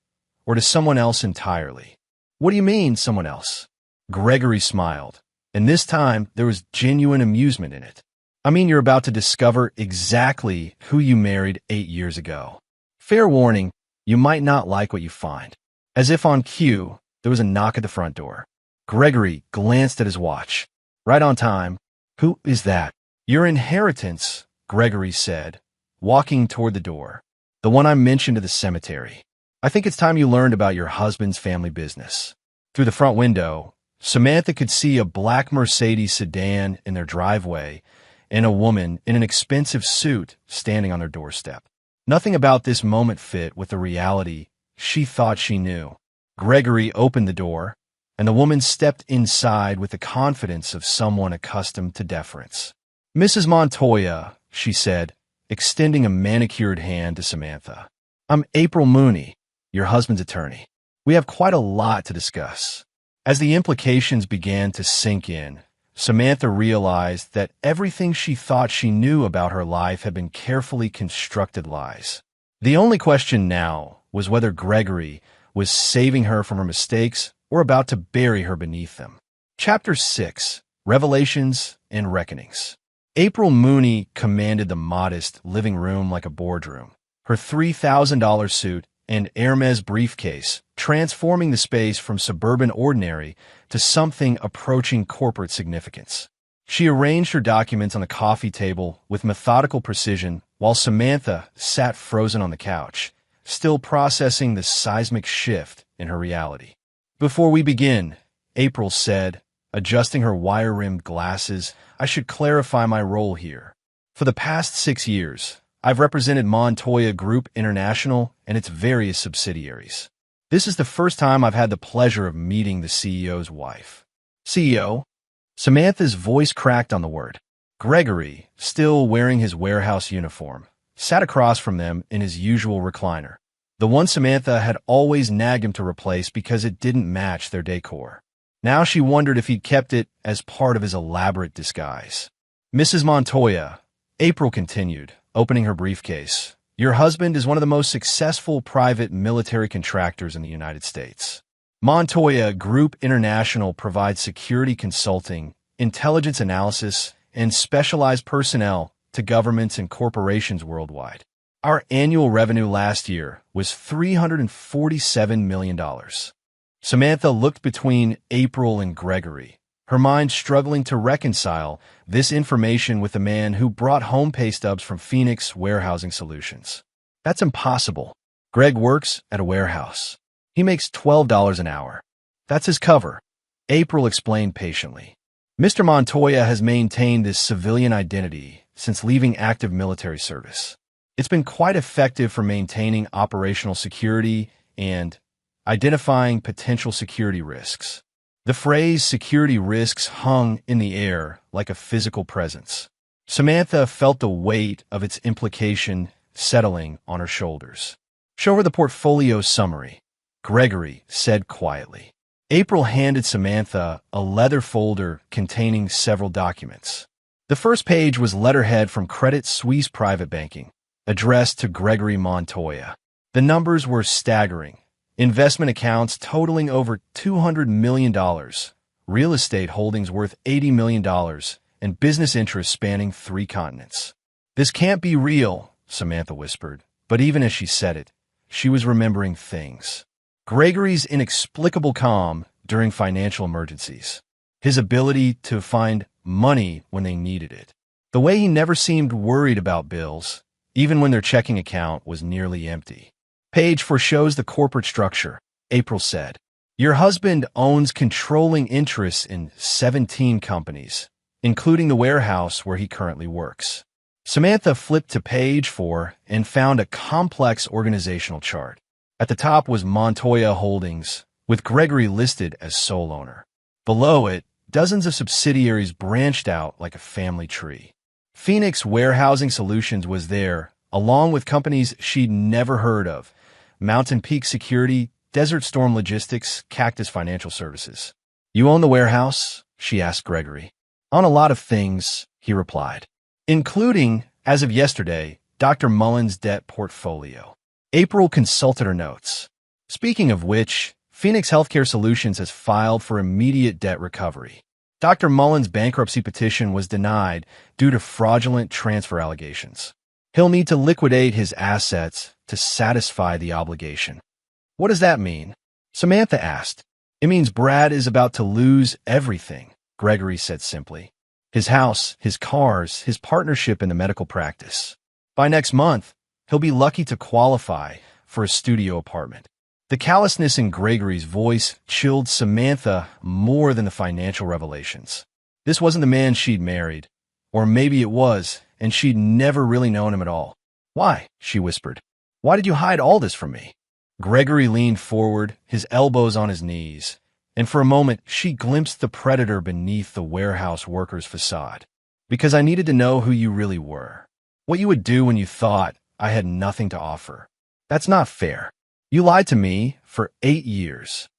A: or to someone else entirely. What do you mean, someone else? Gregory smiled, and this time there was genuine amusement in it. I mean, you're about to discover exactly who you married 8 years ago. Fair warning, you might not like what you find. As if on cue, there was a knock at the front door. Gregory glanced at his watch. Right on time. Who is that? Your inheritance, Gregory said, walking toward the door. The one I mentioned at the cemetery. I think it's time you learned about your husband's family business. Through the front window, Samantha could see a black Mercedes sedan in their driveway and a woman in an expensive suit standing on their doorstep. Nothing about this moment fit with the reality she thought she knew. Gregory opened the door, and the woman stepped inside with the confidence of someone accustomed to deference. Mrs. Montoya, she said, extending a manicured hand to Samantha. I'm April Mooney, your husband's attorney. We have quite a lot to discuss. As the implications began to sink in, Samantha realized that everything she thought she knew about her life had been carefully constructed lies. The only question now was whether Gregory was saving her from her mistakes or about to bury her beneath them. Chapter 6. Revelations and Reckonings. April Mooney commanded the modest living room like a boardroom, her $3,000 suit and Hermes briefcase transforming the space from suburban ordinary to something approaching corporate significance. She arranged her documents on the coffee table with methodical precision while Samantha sat frozen on the couch, still processing the seismic shift in her reality. Before we begin, April said, adjusting her wire-rimmed glasses, I should clarify my role here. For the past 6 years, I've represented Montoya Group International and its various subsidiaries. This is the first time I've had the pleasure of meeting the CEO's wife. CEO? Samantha's voice cracked on the word. Gregory, still wearing his warehouse uniform, sat across from them in his usual recliner, the one Samantha had always nagged him to replace because it didn't match their decor. Now she wondered if he'd kept it as part of his elaborate disguise. Mrs. Montoya, April continued, opening her briefcase. Your husband is one of the most successful private military contractors in the United States. Montoya Group International provides security consulting, intelligence analysis, and specialized personnel to governments and corporations worldwide. Our annual revenue last year was $347 million. Samantha looked between April and Gregory, her mind struggling to reconcile this information with the man who brought home pay stubs from Phoenix Warehousing Solutions. That's impossible. Greg works at a warehouse. He makes $12 an hour. That's his cover. April explained patiently. Mr. Montoya has maintained this civilian identity since leaving active military service. It's been quite effective for maintaining operational security and identifying potential security risks. The phrase security risks hung in the air like a physical presence. Samantha felt the weight of its implication settling on her shoulders. Show her the portfolio summary, Gregory said quietly. April handed Samantha a leather folder containing several documents. The first page was letterhead from Credit Suisse Private Banking, addressed to Gregory Montoya. The numbers were staggering. Investment accounts totaling over $200 million, real estate holdings worth $80 million, and business interests spanning 3 continents. "This can't be real," Samantha whispered, but even as she said it, she was remembering things. Gregory's inexplicable calm during financial emergencies. His ability to find money when they needed it. The way he never seemed worried about bills, even when their checking account was nearly empty. "Page foreshows the corporate structure," April said. "Your husband owns controlling interests in 17 companies, including the warehouse where he currently works." Samantha flipped to page 4 and found a complex organizational chart. At the top was Montoya Holdings, with Gregory listed as sole owner. Below it, dozens of subsidiaries branched out like a family tree. Phoenix Warehousing Solutions was there, along with companies she'd never heard of: Mountain Peak Security, Desert Storm Logistics, Cactus Financial Services. "You own the warehouse?" she asked Gregory. "On a lot of things," he replied, "including, as of yesterday, Dr. Mullen's debt portfolio." April consulted her notes. "Speaking of which, Phoenix Healthcare Solutions has filed for immediate debt recovery. Dr. Mullen's bankruptcy petition was denied due to fraudulent transfer allegations. He'll need to liquidate his assets to satisfy the obligation." "What does that mean?" Samantha asked. "It means Brad is about to lose everything," Gregory said simply. "His house, his cars, his partnership in the medical practice. By next month, he'll be lucky to qualify for a studio apartment." The callousness in Gregory's voice chilled Samantha more than the financial revelations. This wasn't the man she'd married. Or maybe it was, and she'd never really known him at all. "Why?" she whispered. "Why did you hide all this from me?" Gregory leaned forward, his elbows on his knees, and for a moment she glimpsed the predator beneath the warehouse worker's facade. "Because I needed to know who you really were. What you would do when you thought I had nothing to offer. That's not fair. You lied to me for 8 years.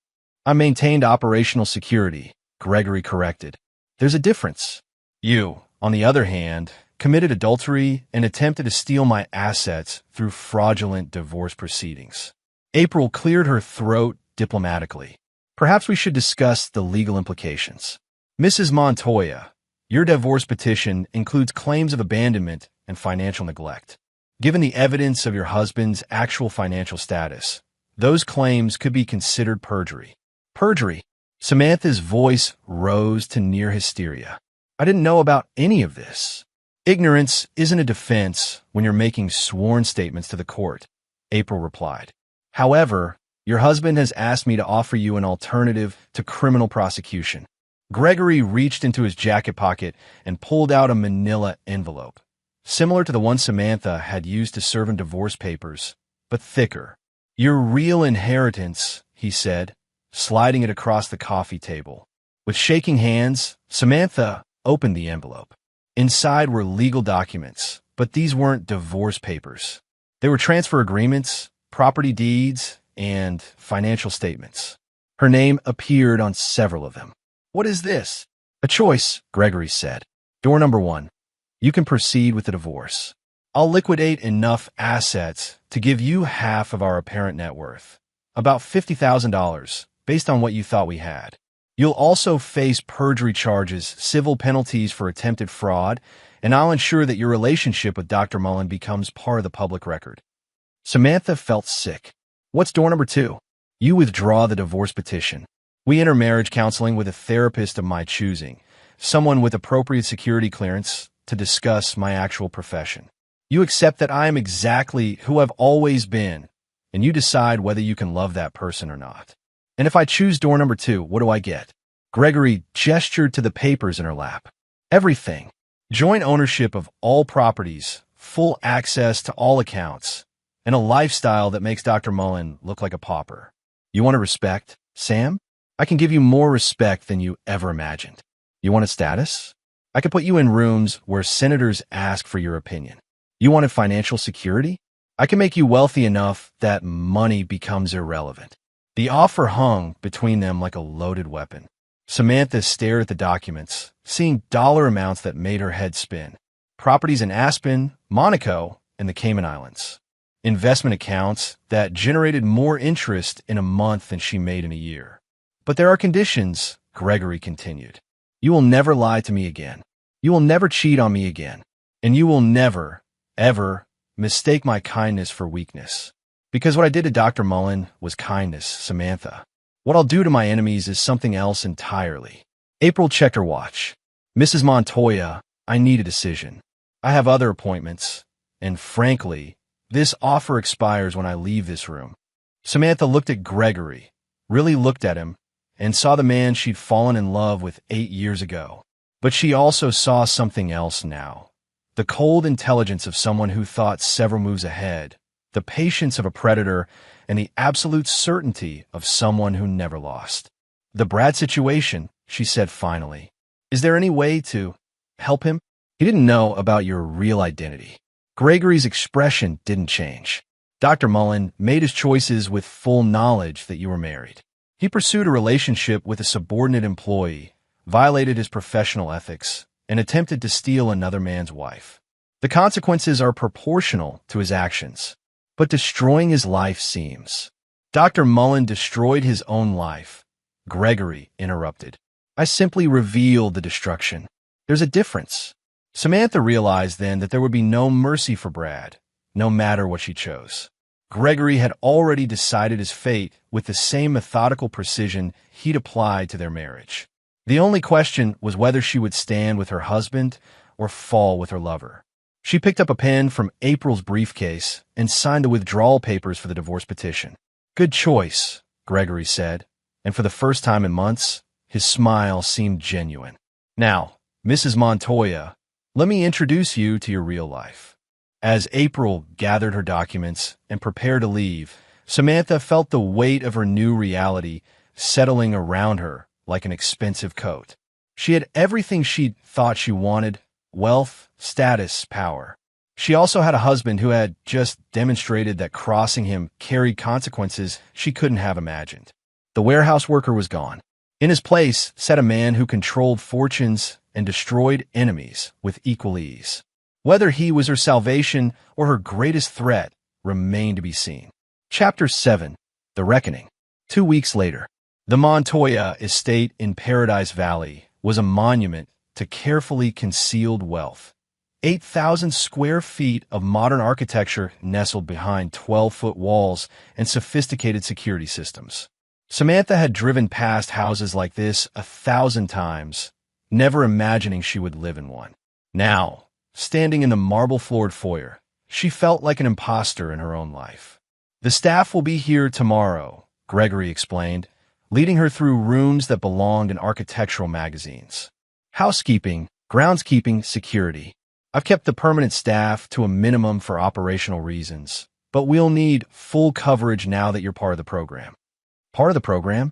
A: I maintained operational security," Gregory corrected. "There's a difference. You, on the other hand, committed adultery and attempted to steal my assets through fraudulent divorce proceedings." April cleared her throat diplomatically. "Perhaps we should discuss the legal implications. Mrs. Montoya, your divorce petition includes claims of abandonment and financial neglect. Given the evidence of your husband's actual financial status, those claims could be considered perjury." "Perjury?" Samantha's voice rose to near hysteria. "I didn't know about any of this." "Ignorance isn't a defense when you're making sworn statements to the court," April replied. "However, your husband has asked me to offer you an alternative to criminal prosecution." Gregory reached into his jacket pocket and pulled out a manila envelope, similar to the one Samantha had used to serve him divorce papers, but thicker. "Your real inheritance," he said, sliding it across the coffee table. With shaking hands, Samantha opened the envelope. Inside were legal documents, but these weren't divorce papers. They were transfer agreements, property deeds, and financial statements. Her name appeared on several of them. "What is this?" "A choice," Gregory said. "Door number 1. You can proceed with the divorce. I'll liquidate enough assets to give you half of our apparent net worth, about $50,000, based on what you thought we had. You'll also face perjury charges, civil penalties for attempted fraud, and I'll ensure that your relationship with Dr. Mullen becomes part of the public record." Samantha felt sick. "What's door number 2? You withdraw the divorce petition. We enter marriage counseling with a therapist of my choosing, someone with appropriate security clearance, to discuss my actual profession. You accept that I am exactly who I've always been, and you decide whether you can love that person or not. And if I choose door number 2, what do I get?" Gregory gestured to the papers in her lap. "Everything. Joint ownership of all properties, full access to all accounts, and a lifestyle that makes Dr. Mullen look like a pauper. You want to respect, Sam? I can give you more respect than you ever imagined. You want a status? I can put you in rooms where senators ask for your opinion. You wanted financial security? I can make you wealthy enough that money becomes irrelevant." The offer hung between them like a loaded weapon. Samantha stared at the documents, seeing dollar amounts that made her head spin. Properties in Aspen, Monaco, and the Cayman Islands. Investment accounts that generated more interest in a month than she made in a year. "But there are conditions," Gregory continued. "You will never lie to me again. You will never cheat on me again. And you will never, ever mistake my kindness for weakness. Because what I did to Dr. Mullen was kindness, Samantha. What I'll do to my enemies is something else entirely. April checked her watch. Mrs. Montoya, I need a decision. I have other appointments, and frankly, this offer expires when I leave this room. Samantha looked at Gregory, really looked at him, and saw the man she'd fallen in love with 8 years ago. But she also saw something else now. The cold intelligence of someone who thought several moves ahead, the patience of a predator, and the absolute certainty of someone who never lost. The Brad situation, she said finally. Is there any way to help him? He didn't know about your real identity. Gregory's expression didn't change. Dr. Mullen made his choices with full knowledge that you were married. He pursued a relationship with a subordinate employee, violated his professional ethics, and attempted to steal another man's wife. The consequences are proportional to his actions. But destroying his life seems. Dr. Mullen destroyed his own life. Gregory interrupted. I simply revealed the destruction. There's a difference. Samantha realized then that there would be no mercy for Brad, no matter what she chose. Gregory had already decided his fate with the same methodical precision he'd applied to their marriage. The only question was whether she would stand with her husband or fall with her lover. She picked up a pen from April's briefcase and signed the withdrawal papers for the divorce petition. Good choice, Gregory said, and for the first time in months, his smile seemed genuine. Now, Mrs. Montoya, let me introduce you to your real life. As April gathered her documents and prepared to leave, Samantha felt the weight of her new reality settling around her like an expensive coat. She had everything she'd thought she wanted: wealth, status, power. She also had a husband who had just demonstrated that crossing him carried consequences she couldn't have imagined. The warehouse worker was gone. In his place sat a man who controlled fortunes and destroyed enemies with equal ease. Whether he was her salvation or her greatest threat remained to be seen. Chapter 7. The Reckoning. 2 weeks later, the Montoya estate in Paradise Valley was a monument to carefully concealed wealth. 8,000 square feet of modern architecture nestled behind 12-foot walls and sophisticated security systems. Samantha had driven past houses like this 1,000 times, never imagining she would live in one. Now, standing in the marble-floored foyer, she felt like an imposter in her own life. The staff will be here tomorrow, Gregory explained, leading her through rooms that belonged in architectural magazines. Housekeeping, groundskeeping, security. I've kept the permanent staff to a minimum for operational reasons, but we'll need full coverage now that you're part of the program. Part of the program?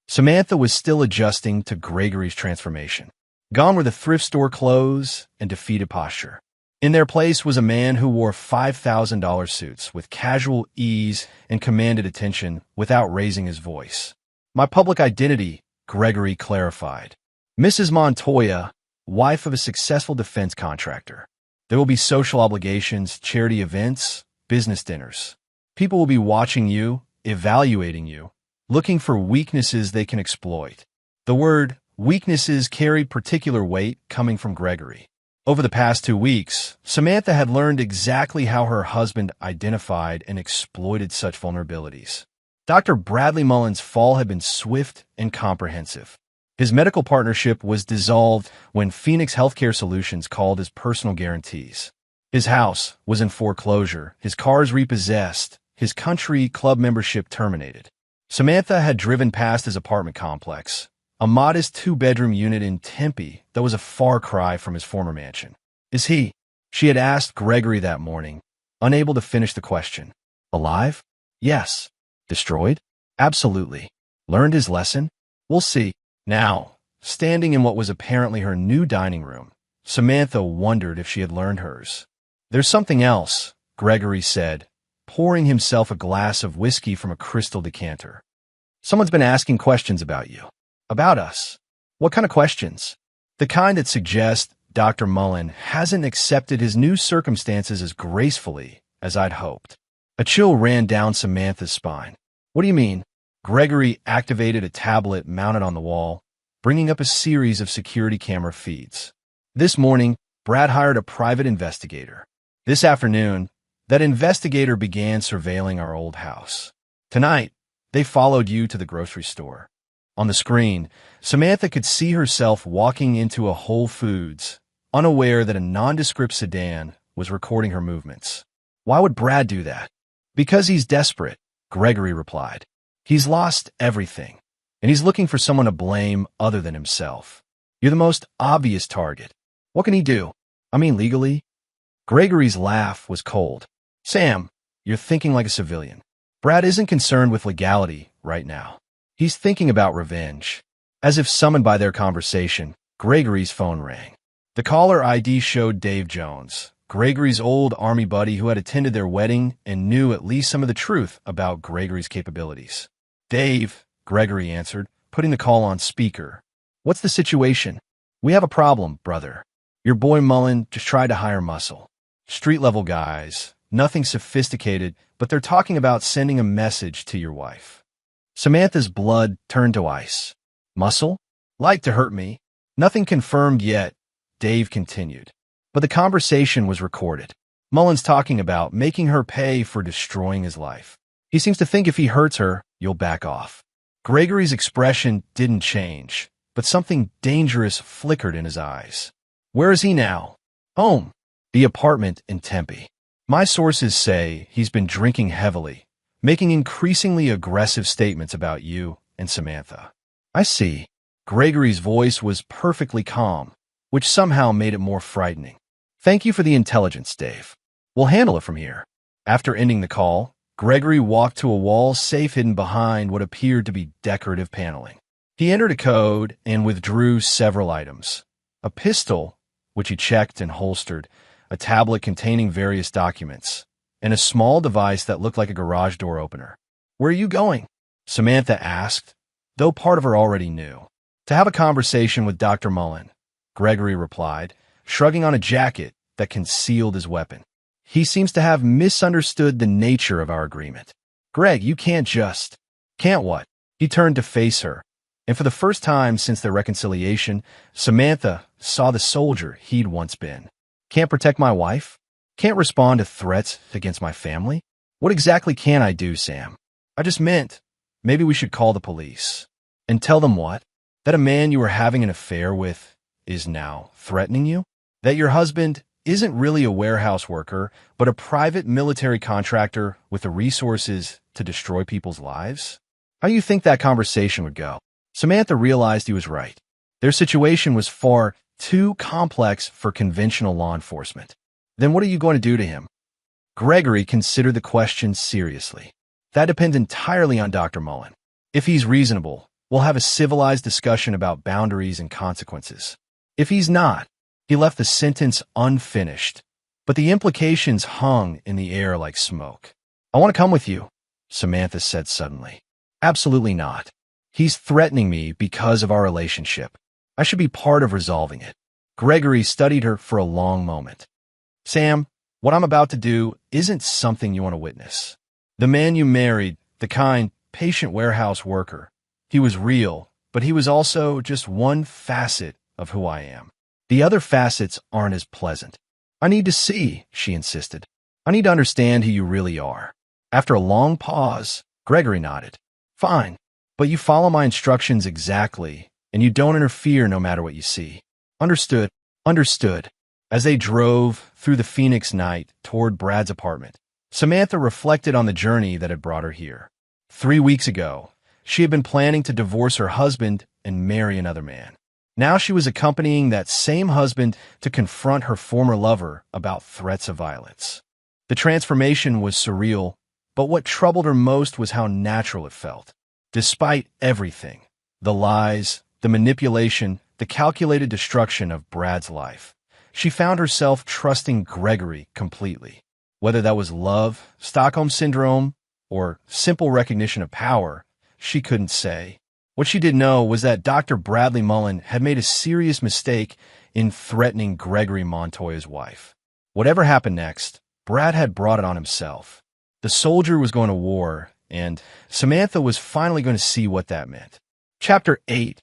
A: Samantha was still adjusting to Gregory's transformation. Gone were the thrift store clothes and defeated posture. In their place was a man who wore $5,000 suits with casual ease and commanded attention without raising his voice. My public identity, Gregory clarified. Mrs. Montoya, wife of a successful defense contractor. There will be social obligations, charity events, business dinners. People will be watching you, evaluating you, looking for weaknesses they can exploit. The word weaknesses carried particular weight coming from Gregory. Over the past 2 weeks, Samantha had learned exactly how her husband identified and exploited such vulnerabilities. Dr. Bradley Mullen's fall had been swift and comprehensive. His medical partnership was dissolved when Phoenix Healthcare Solutions called his personal guarantees. His house was in foreclosure, his cars repossessed, his country club membership terminated. Samantha had driven past his apartment complex, a modest 2-bedroom unit in Tempe that was a far cry from his former mansion. Is he? She had asked Gregory that morning, unable to finish the question. Alive? Yes. Destroyed? Absolutely. Learned his lesson? We'll see. Now, standing in what was apparently her new dining room, Samantha wondered if she had learned hers. There's something else, Gregory said, pouring himself a glass of whiskey from a crystal decanter. Someone's been asking questions about you. About us. What kind of questions? The kind that suggest Dr. Mullen hasn't accepted his new circumstances as gracefully as I'd hoped. A chill ran down Samantha's spine. What do you mean? Gregory activated a tablet mounted on the wall, bringing up a series of security camera feeds. This morning, Brad hired a private investigator. This afternoon, that investigator began surveilling our old house. Tonight, they followed you to the grocery store. On the screen, Samantha could see herself walking into a Whole Foods, unaware that a nondescript sedan was recording her movements. Why would Brad do that? Because he's desperate, Gregory replied. He's lost everything, and he's looking for someone to blame other than himself. You're the most obvious target. What can he do? I mean, legally? Gregory's laugh was cold. Sam, you're thinking like a civilian. Brad isn't concerned with legality right now. He's thinking about revenge. As if summoned by their conversation, Gregory's phone rang. The caller ID showed Dave Jones, Gregory's old army buddy who had attended their wedding and knew at least some of the truth about Gregory's capabilities. Dave, Gregory answered, putting the call on speaker. What's the situation? We have a problem, brother. Your boy Mullen just tried to hire muscle. Street-level guys, nothing sophisticated, but they're talking about sending a message to your wife. Samantha's blood turned to ice. Muscle? Like to hurt me. Nothing confirmed yet, Dave continued. But the conversation was recorded. Mullen's talking about making her pay for destroying his life. He seems to think if he hurts her, you'll back off. Gregory's expression didn't change, but something dangerous flickered in his eyes. Where is he now? Home. The apartment in Tempe. My sources say he's been drinking heavily, making increasingly aggressive statements about you and Samantha. I see. Gregory's voice was perfectly calm, which somehow made it more frightening. Thank you for the intelligence, Dave. We'll handle it from here. After ending the call, Gregory walked to a wall safe hidden behind what appeared to be decorative paneling. He entered a code and withdrew several items. A pistol, which he checked and holstered, a tablet containing various documents, and a small device that looked like a garage door opener. Where are you going? Samantha asked, though part of her already knew. To have a conversation with Dr. Mullen, Gregory replied, shrugging on a jacket that concealed his weapon. He seems to have misunderstood the nature of our agreement. Greg, you can't just... Can't what? He turned to face her, and for the first time since their reconciliation, Samantha saw the soldier he'd once been. Can't protect my wife? Can't respond to threats against my family? What exactly can I do, Sam? I just meant, maybe we should call the police. And tell them what? That a man you were having an affair with is now threatening you? That your husband isn't really a warehouse worker, but a private military contractor with the resources to destroy people's lives? How do you think that conversation would go? Samantha realized he was right. Their situation was far too complex for conventional law enforcement. Then what are you going to do to him? Gregory considered the question seriously. That depends entirely on Dr. Mullen. If he's reasonable, we'll have a civilized discussion about boundaries and consequences. If he's not, he left the sentence unfinished, but the implications hung in the air like smoke. I want to come with you, Samantha said suddenly. Absolutely not. He's threatening me because of our relationship. I should be part of resolving it. Gregory studied her for a long moment. Sam, what I'm about to do isn't something you want to witness. The man you married, the kind, patient warehouse worker, he was real, but he was also just one facet of who I am. The other facets aren't as pleasant. I need to see, she insisted. I need to understand who you really are. After a long pause, Gregory nodded. Fine, but you follow my instructions exactly, and you don't interfere no matter what you see. Understood. Understood. As they drove through the Phoenix night toward Brad's apartment, Samantha reflected on the journey that had brought her here. 3 weeks ago, she had been planning to divorce her husband and marry another man. Now she was accompanying that same husband to confront her former lover about threats of violence. The transformation was surreal, but what troubled her most was how natural it felt. Despite everything, the lies, the manipulation, the calculated destruction of Brad's life, she found herself trusting Gregory completely. Whether that was love, Stockholm Syndrome, or simple recognition of power, she couldn't say. What she did know was that Dr. Bradley Mullen had made a serious mistake in threatening Gregory Montoya's wife. Whatever happened next, Brad had brought it on himself. The soldier was going to war, and Samantha was finally going to see what that meant. Chapter 8.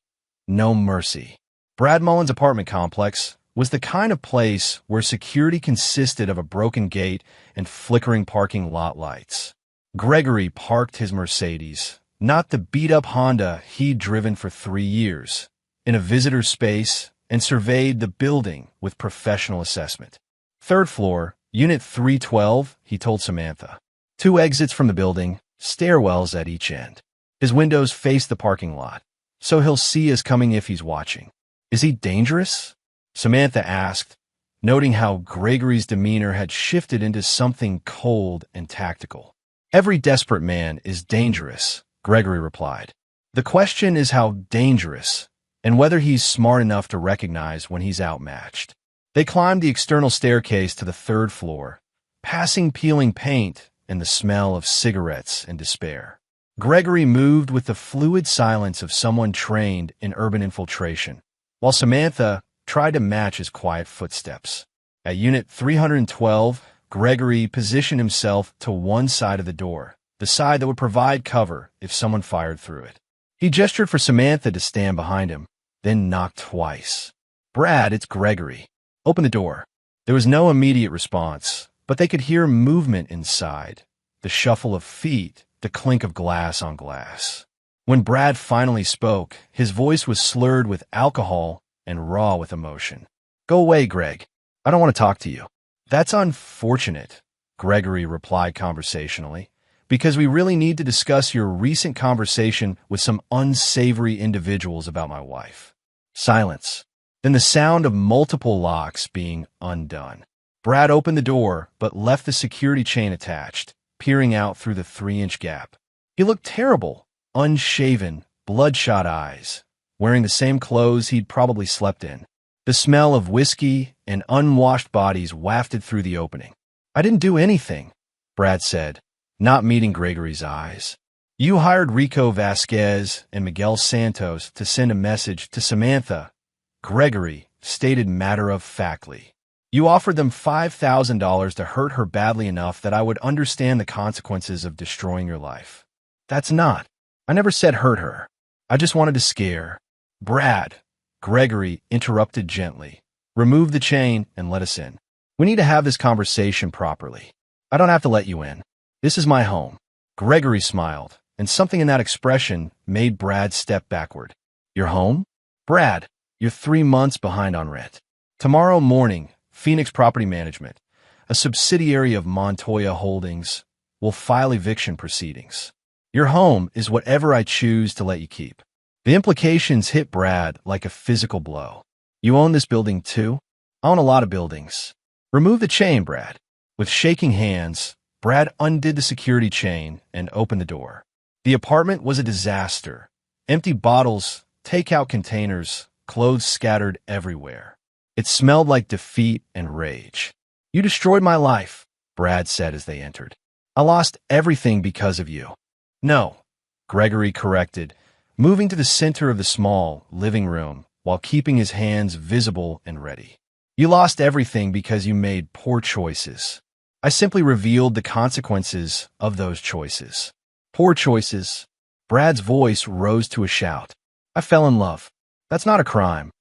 A: No Mercy. Brad Mullen's apartment complex was the kind of place where security consisted of a broken gate and flickering parking lot lights. Gregory parked his Mercedes, not the beat-up Honda he'd driven for 3 years, in a visitor space and surveyed the building with professional assessment. Third floor, Unit 312, he told Samantha. 2 exits from the building, stairwells at each end. His windows face the parking lot, so he'll see us coming if he's watching. Is he dangerous? Samantha asked, noting how Gregory's demeanor had shifted into something cold and tactical. Every desperate man is dangerous, Gregory replied. The question is how dangerous, and whether he's smart enough to recognize when he's outmatched. They climbed the external staircase to the 3rd floor, passing peeling paint and the smell of cigarettes and despair. Gregory moved with the fluid silence of someone trained in urban infiltration, while Samantha tried to match his quiet footsteps. At Unit 312, Gregory positioned himself to one side of the door, the side that would provide cover if someone fired through it. He gestured for Samantha to stand behind him, then knocked twice. "Brad, it's Gregory. Open the door." There was no immediate response, but they could hear movement inside, the shuffle of feet, the clink of glass on glass. When Brad finally spoke, his voice was slurred with alcohol and raw with emotion. "Go away, Greg. I don't want to talk to you." "That's unfortunate," Gregory replied conversationally, "because we really need to discuss your recent conversation with some unsavory individuals about my wife." Silence. Then the sound of multiple locks being undone. Brad opened the door, but left the security chain attached, peering out through the 3-inch gap. He looked terrible, unshaven, bloodshot eyes, wearing the same clothes he'd probably slept in. The smell of whiskey and unwashed bodies wafted through the opening. "I didn't do anything," Brad said, not meeting Gregory's eyes. "You hired Rico Vasquez and Miguel Santos to send a message to Samantha," Gregory stated matter-of-factly. "You offered them $5,000 to hurt her badly enough that I would understand the consequences of destroying your life." "That's not. I never said hurt her. I just wanted to scare." "Brad," Gregory interrupted gently, "remove the chain and let us in. We need to have this conversation properly. I don't have to let you in. This is my home." Gregory smiled, and something in that expression made Brad step backward. "Your home? Brad, you're 3 months behind on rent. Tomorrow morning, Phoenix Property Management, a subsidiary of Montoya Holdings, will file eviction proceedings. Your home is whatever I choose to let you keep." The implications hit Brad like a physical blow. "You own this building too?" "I own a lot of buildings." "Remove the chain, Brad." With shaking hands, Brad undid the security chain and opened the door. The apartment was a disaster. Empty bottles, takeout containers, clothes scattered everywhere. It smelled like defeat and rage. "You destroyed my life," Brad said as they entered. "I lost everything because of you." "No," Gregory corrected, moving to the center of the small living room while keeping his hands visible and ready. "You lost everything because you made poor choices. I simply revealed the consequences of those choices." "Poor choices." Brad's voice rose to a shout. "I fell in love. That's not a crime."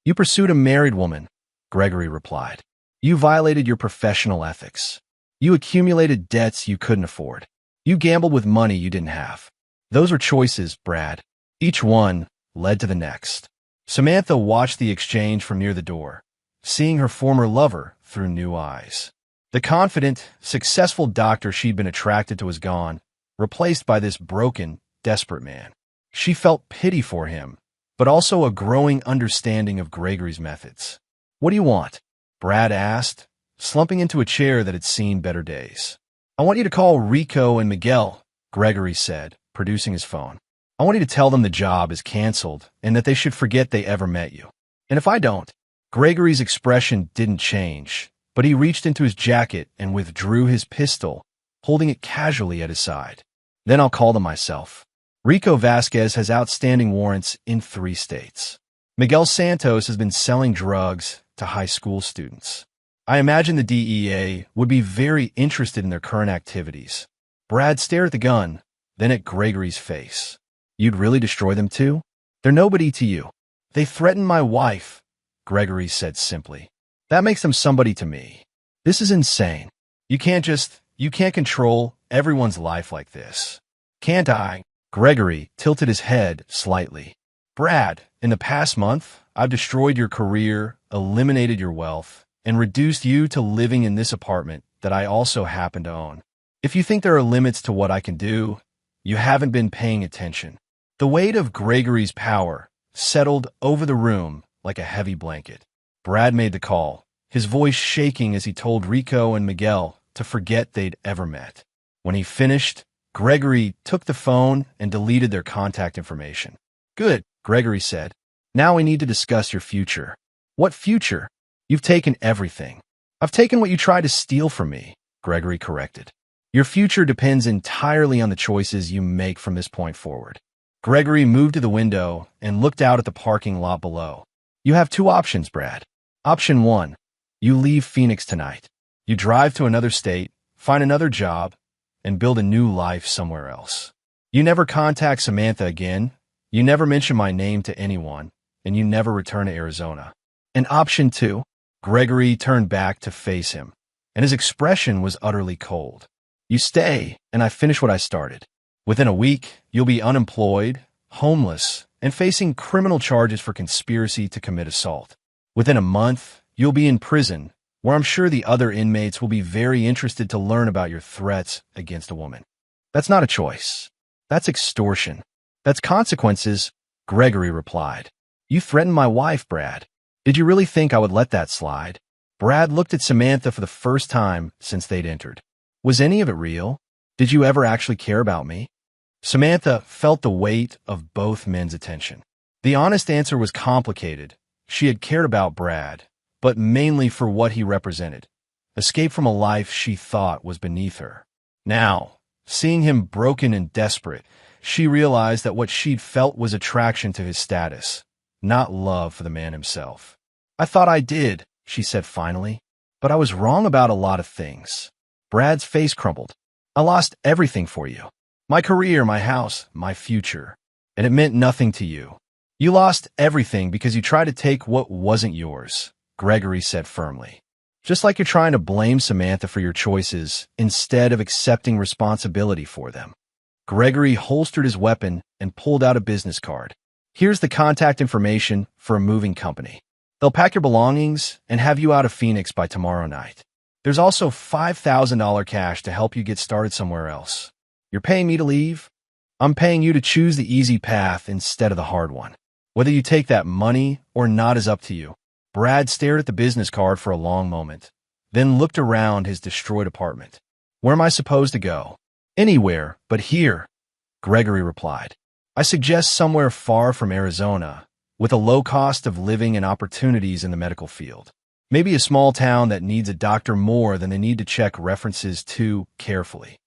A: "You pursued a married woman," Gregory replied. "You violated your professional ethics. You accumulated debts you couldn't afford. You gambled with money you didn't have. Those were choices, Brad. Each one led to the next." Samantha watched the exchange from near the door, seeing her former lover through new eyes. The confident, successful doctor she'd been attracted to was gone, replaced by this broken, desperate man. She felt pity for him, but also a growing understanding of Gregory's methods. "What do you want?" Brad asked, slumping into a chair that had seen better days. "I want you to call Rico and Miguel," Gregory said, producing his phone. "I want you to tell them the job is canceled and that they should forget they ever met you. And if I don't..." Gregory's expression didn't change, but he reached into his jacket and withdrew his pistol, holding it casually at his side. "Then I'll call them myself. Rico Vasquez has outstanding warrants in 3 states. Miguel Santos has been selling drugs to high school students. I imagine the DEA would be very interested in their current activities." Brad stared at the gun, then at Gregory's face. "You'd really destroy them too?" "They're nobody to you. They threatened my wife," Gregory said simply. That makes them somebody to me. This is insane. You can't control everyone's life like this. Can't I? Gregory tilted his head slightly. Brad, in the past month, I've destroyed your career, eliminated your wealth, and reduced you to living in this apartment that I also happen to own. If you think there are limits to what I can do, you haven't been paying attention. The weight of Gregory's power settled over the room like a heavy blanket. Brad made the call, his voice shaking as he told Rico and Miguel to forget they'd ever met. When he finished, Gregory took the phone and deleted their contact information. Good, Gregory said. Now we need to discuss your future. What future? You've taken everything. I've taken what you tried to steal from me, Gregory corrected. Your future depends entirely on the choices you make from this point forward. Gregory moved to the window and looked out at the parking lot below. You have two options, Brad. Option 1, you leave Phoenix tonight. You drive to another state, find another job, and build a new life somewhere else. You never contact Samantha again, you never mention my name to anyone, and you never return to Arizona. And option 2, Gregory turned back to face him, and his expression was utterly cold. You stay, and I finish what I started. Within a week, you'll be unemployed, homeless, and facing criminal charges for conspiracy to commit assault. Within a month, you'll be in prison, where I'm sure the other inmates will be very interested to learn about your threats against a woman. That's not a choice. That's extortion. That's consequences, Gregory replied. You threatened my wife, Brad. Did you really think I would let that slide? Brad looked at Samantha for the first time since they'd entered. Was any of it real? Did you ever actually care about me? Samantha felt the weight of both men's attention. The honest answer was complicated. She had cared about Brad, but mainly for what he represented. Escape from a life she thought was beneath her. Now, seeing him broken and desperate, she realized that what she'd felt was attraction to his status, not love for the man himself. I thought I did, she said finally, but I was wrong about a lot of things. Brad's face crumbled. I lost everything for you. My career, my house, my future. And it meant nothing to you. You lost everything because you tried to take what wasn't yours, Gregory said firmly. Just like you're trying to blame Samantha for your choices instead of accepting responsibility for them. Gregory holstered his weapon and pulled out a business card. Here's the contact information for a moving company. They'll pack your belongings and have you out of Phoenix by tomorrow night. There's also $5,000 cash to help you get started somewhere else. You're paying me to leave? I'm paying you to choose the easy path instead of the hard one. Whether you take that money or not is up to you. Brad stared at the business card for a long moment, then looked around his destroyed apartment. Where am I supposed to go? Anywhere but here, Gregory replied. I suggest somewhere far from Arizona, with a low cost of living and opportunities in the medical field. Maybe a small town that needs a doctor more than they need to check references too carefully.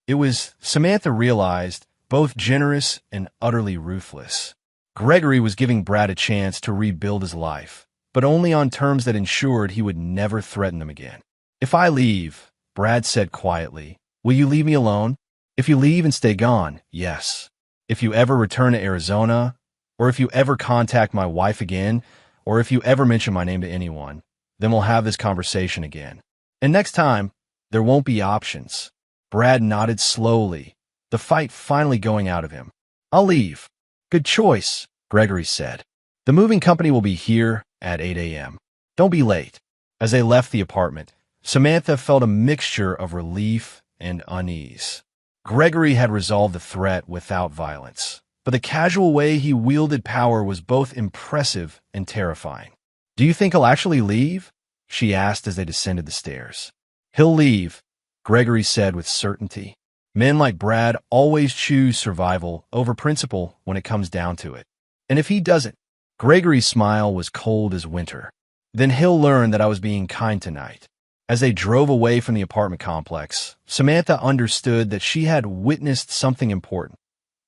A: It was, Samantha realized, both generous and utterly ruthless. Gregory was giving Brad a chance to rebuild his life, but only on terms that ensured he would never threaten them again. If I leave, Brad said quietly, will you leave me alone? If you leave and stay gone, yes. If you ever return to Arizona, or if you ever contact my wife again, or if you ever mention my name to anyone, then we'll have this conversation again. And next time, there won't be options. Brad nodded slowly, the fight finally going out of him. I'll leave. Good choice, Gregory said. The moving company will be here at 8 a.m. Don't be late. As they left the apartment, Samantha felt a mixture of relief and unease. Gregory had resolved the threat without violence, but the casual way he wielded power was both impressive and terrifying. Do you think he'll actually leave? She asked as they descended the stairs. He'll leave, Gregory said with certainty. Men like Brad always choose survival over principle when it comes down to it. And if he doesn't, Gregory's smile was cold as winter. Then he'll learn that I was being kind tonight. As they drove away from the apartment complex, Samantha understood that she had witnessed something important.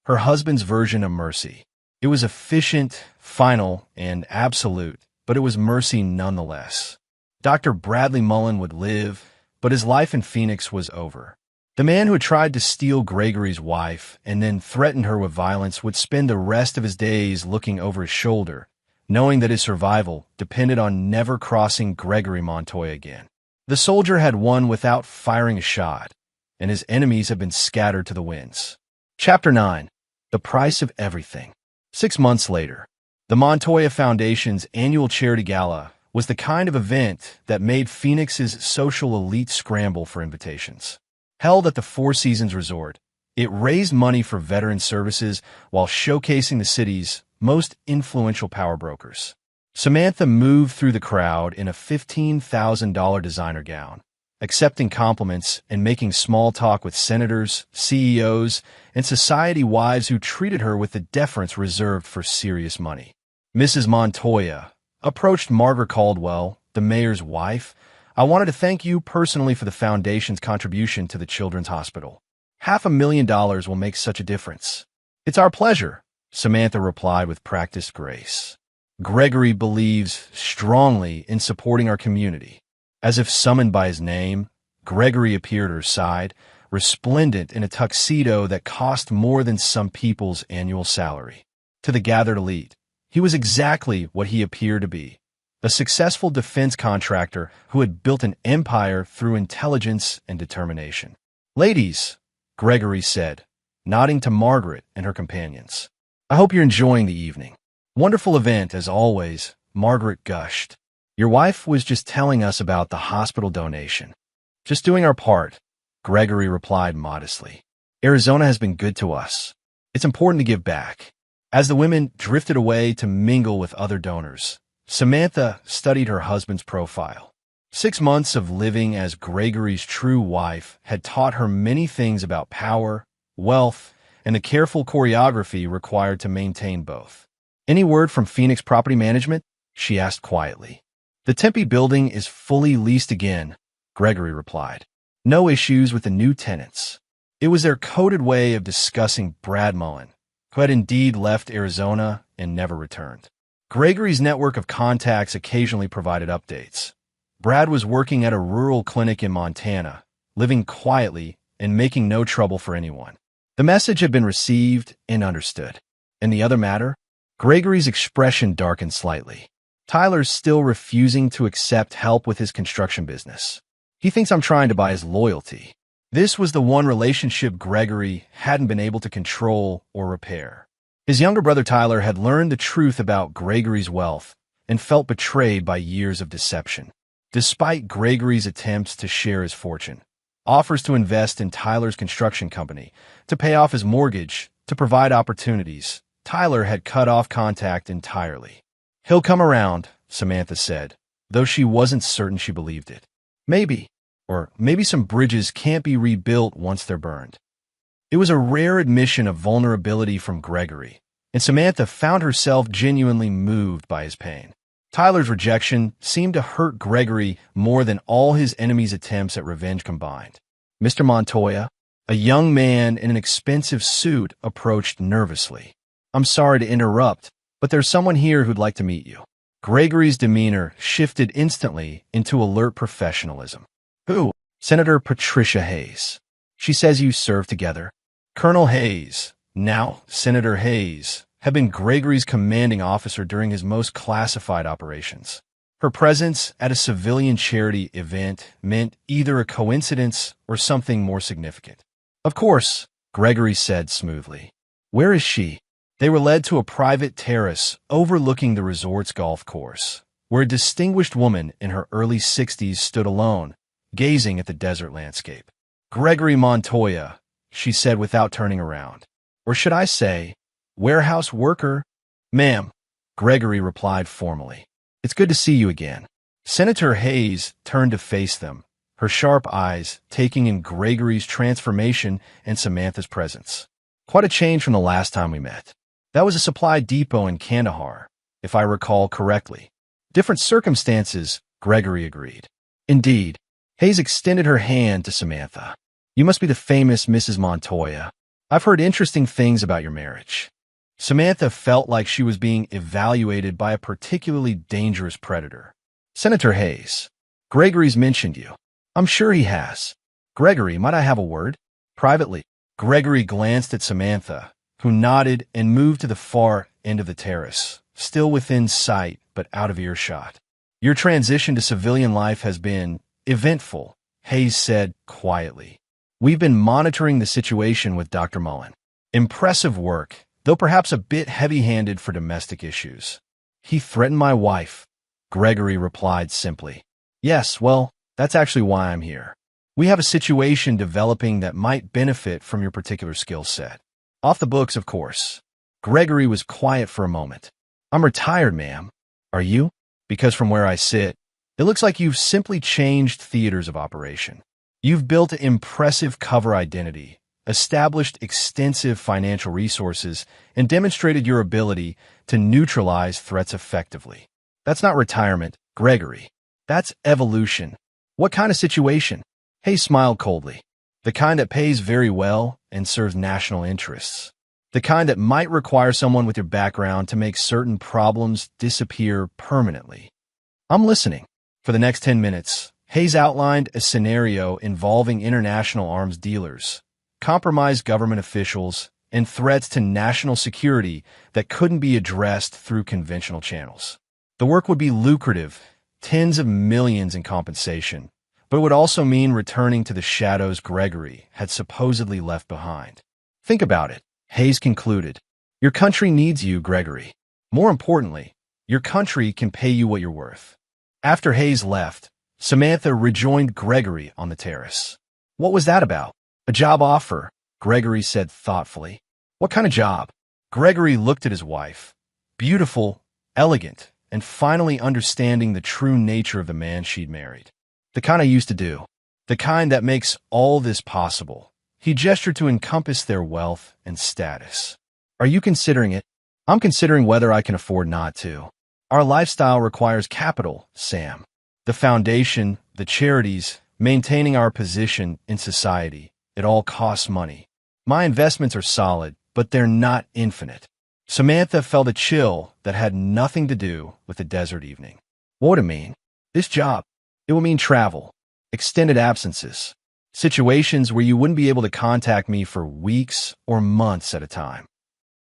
A: Her husband's version of mercy. It was efficient, final, and absolute, but it was mercy nonetheless. Dr. Bradley Mullen would live, but his life in Phoenix was over. The man who had tried to steal Gregory's wife and then threatened her with violence would spend the rest of his days looking over his shoulder, knowing that his survival depended on never crossing Gregory Montoya again. The soldier had won without firing a shot, and his enemies had been scattered to the winds. Chapter 9. The Price of Everything. 6 months later, the Montoya Foundation's annual charity gala was the kind of event that made Phoenix's social elite scramble for invitations. Held at the Four Seasons Resort, it raised money for veteran services while showcasing the city's most influential power brokers. Samantha moved through the crowd in a $15,000 designer gown, accepting compliments and making small talk with senators, CEOs, and society wives who treated her with the deference reserved for serious money. Mrs. Montoya approached Margaret Caldwell, the mayor's wife. "I wanted to thank you personally for the foundation's contribution to the Children's Hospital. $500,000 will make such a difference." "It's our pleasure," Samantha replied with practiced grace. "Gregory believes strongly in supporting our community." As if summoned by his name, Gregory appeared at her side, resplendent in a tuxedo that cost more than some people's annual salary. To the gathered elite, he was exactly what he appeared to be, a successful defense contractor who had built an empire through intelligence and determination. "Ladies," Gregory said, nodding to Margaret and her companions, "I hope you're enjoying the evening." "Wonderful event, as always," Margaret gushed. "Your wife was just telling us about the hospital donation." "Just doing our part," Gregory replied modestly. "Arizona has been good to us. It's important to give back." As the women drifted away to mingle with other donors, Samantha studied her husband's profile. 6 months of living as Gregory's true wife had taught her many things about power, wealth, and the careful choreography required to maintain both. "Any word from Phoenix Property Management?" she asked quietly. "The Tempe building is fully leased again," Gregory replied. "No issues with the new tenants." It was their coded way of discussing Brad Mullen, who had indeed left Arizona and never returned. Gregory's network of contacts occasionally provided updates. Brad was working at a rural clinic in Montana, living quietly and making no trouble for anyone. The message had been received and understood. In the other matter, Gregory's expression darkened slightly. "Tyler's still refusing to accept help with his construction business. He thinks I'm trying to buy his loyalty." This was the one relationship Gregory hadn't been able to control or repair. His younger brother Tyler had learned the truth about Gregory's wealth and felt betrayed by years of deception. Despite Gregory's attempts to share his fortune, offers to invest in Tyler's construction company, to pay off his mortgage, to provide opportunities, Tyler had cut off contact entirely. "He'll come around," Samantha said, though she wasn't certain she believed it. "Maybe. Or maybe some bridges can't be rebuilt once they're burned." It was a rare admission of vulnerability from Gregory, and Samantha found herself genuinely moved by his pain. Tyler's rejection seemed to hurt Gregory more than all his enemies' attempts at revenge combined. Mr. Montoya, a young man in an expensive suit, approached nervously. "I'm sorry to interrupt, but there's someone here who'd like to meet you." Gregory's demeanor shifted instantly into alert professionalism. "Who?" "Senator Patricia Hayes. She says you served together." Colonel Hayes, now Senator Hayes, had been Gregory's commanding officer during his most classified operations. Her presence at a civilian charity event meant either a coincidence or something more significant. "Of course," Gregory said smoothly. "Where is she?" They were led to a private terrace overlooking the resort's golf course, where a distinguished woman in her early 60s stood alone, gazing at the desert landscape. "Gregory Montoya," she said without turning around. "Or should I say, warehouse worker?" "Ma'am," Gregory replied formally. "It's good to see you again." Senator Hayes turned to face them, her sharp eyes taking in Gregory's transformation and Samantha's presence. "Quite a change from the last time we met. That was a supply depot in Kandahar, if I recall correctly." "Different circumstances," Gregory agreed. "Indeed." Hayes extended her hand to Samantha. "You must be the famous Mrs. Montoya. I've heard interesting things about your marriage." Samantha felt like she was being evaluated by a particularly dangerous predator. "Senator Hayes, Gregory's mentioned you." "I'm sure he has." "Gregory, might I have a word?" "Privately." Gregory glanced at Samantha, who nodded and moved to the far end of the terrace, still within sight but out of earshot. Your transition to civilian life has been eventful, Hayes said quietly. We've been monitoring the situation with Dr. Mullen. Impressive work, though perhaps a bit heavy-handed for domestic issues. He threatened my wife, Gregory replied simply. Yes, well, that's actually why I'm here. We have a situation developing that might benefit from your particular skill set. Off the books, of course. Gregory was quiet for a moment. I'm retired, ma'am. Are you? Because from where I sit, it looks like you've simply changed theaters of operation. You've built an impressive cover identity, established extensive financial resources, and demonstrated your ability to neutralize threats effectively. That's not retirement, Gregory. That's evolution. What kind of situation? Hayes smiled coldly. The kind that pays very well and serves national interests. The kind that might require someone with your background to make certain problems disappear permanently. I'm listening. For the next 10 minutes, Hayes outlined a scenario involving international arms dealers, compromised government officials, and threats to national security that couldn't be addressed through conventional channels. The work would be lucrative, tens of millions in compensation, but it would also mean returning to the shadows Gregory had supposedly left behind. Think about it, Hayes concluded. Your country needs you, Gregory. More importantly, your country can pay you what you're worth. After Hayes left, Samantha rejoined Gregory on the terrace. What was that about? A job offer, Gregory said thoughtfully. What kind of job? Gregory looked at his wife. Beautiful, elegant, and finally understanding the true nature of the man she'd married. The kind I used to do. The kind that makes all this possible. He gestured to encompass their wealth and status. Are you considering it? I'm considering whether I can afford not to. Our lifestyle requires capital, Sam. The foundation, the charities, maintaining our position in society. It all costs money. My investments are solid, but they're not infinite. Samantha felt a chill that had nothing to do with the desert evening. What would it mean? This job. It would mean travel, extended absences, situations where you wouldn't be able to contact me for weeks or months at a time.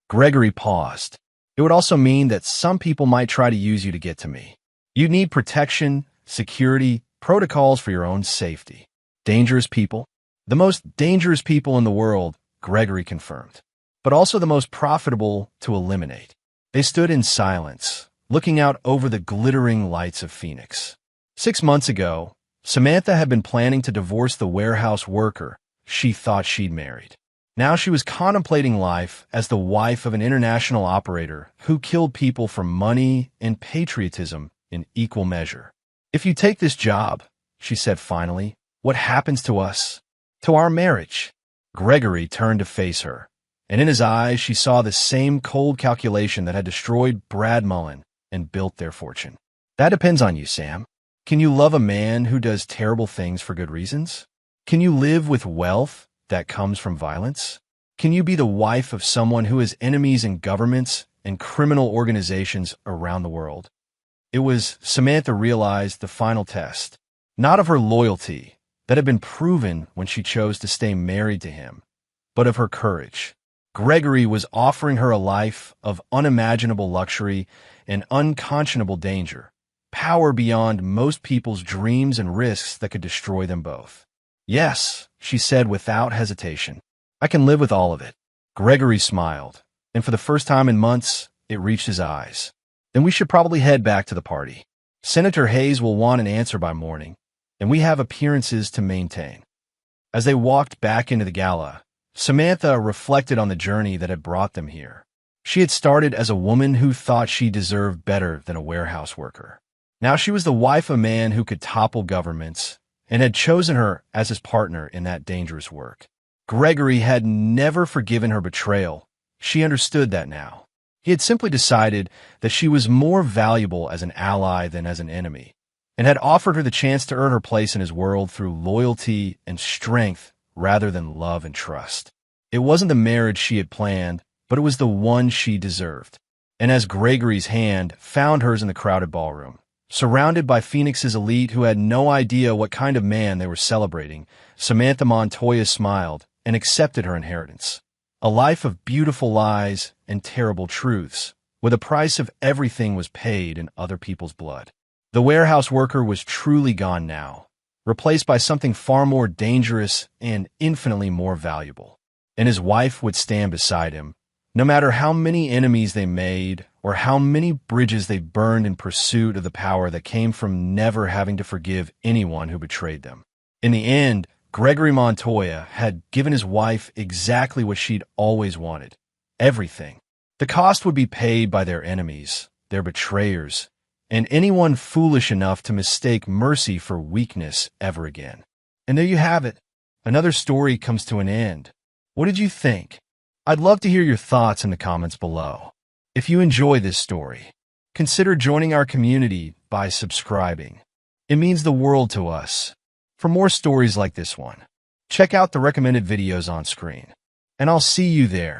A: Gregory paused. It would also mean that some people might try to use you to get to me. You need protection, security, protocols for your own safety. Dangerous people? The most dangerous people in the world, Gregory confirmed, but also the most profitable to eliminate. They stood in silence, looking out over the glittering lights of Phoenix. 6 months ago, Samantha had been planning to divorce the warehouse worker she thought she'd married. Now she was contemplating life as the wife of an international operator who killed people for money and patriotism in equal measure. If you take this job, she said finally, what happens to us? To our marriage? Gregory turned to face her, and in his eyes she saw the same cold calculation that had destroyed Brad Mullen and built their fortune. That depends on you, Sam. Can you love a man who does terrible things for good reasons? Can you live with wealth that comes from violence? Can you be the wife of someone who has enemies in governments and criminal organizations around the world? It was, Samantha realized, the final test, not of her loyalty that had been proven when she chose to stay married to him, but of her courage. Gregory was offering her a life of unimaginable luxury and unconscionable danger, power beyond most people's dreams and risks that could destroy them both. Yes, she said without hesitation. I can live with all of it. Gregory smiled, and for the first time in months, it reached his eyes. Then we should probably head back to the party. Senator Hayes will want an answer by morning, and we have appearances to maintain. As they walked back into the gala, Samantha reflected on the journey that had brought them here. She had started as a woman who thought she deserved better than a warehouse worker. Now she was the wife of a man who could topple governments, and had chosen her as his partner in that dangerous work. Gregory had never forgiven her betrayal. She understood that now. He had simply decided that she was more valuable as an ally than as an enemy, and had offered her the chance to earn her place in his world through loyalty and strength rather than love and trust. It wasn't the marriage she had planned, but it was the one she deserved. And as Gregory's hand found hers in the crowded ballroom, surrounded by Phoenix's elite who had no idea what kind of man they were celebrating, Samantha Montoya smiled and accepted her inheritance. A life of beautiful lies and terrible truths, where the price of everything was paid in other people's blood. The warehouse worker was truly gone now, replaced by something far more dangerous and infinitely more valuable. And his wife would stand beside him, no matter how many enemies they made or how many bridges they burned in pursuit of the power that came from never having to forgive anyone who betrayed them. In the end, Gregory Montoya had given his wife exactly what she'd always wanted: everything. The cost would be paid by their enemies, their betrayers, and anyone foolish enough to mistake mercy for weakness ever again. And there you have it. Another story comes to an end. What did you think? I'd love to hear your thoughts in the comments below. If you enjoy this story, consider joining our community by subscribing. It means the world to us. For more stories like this one, check out the recommended videos on screen, and I'll see you there.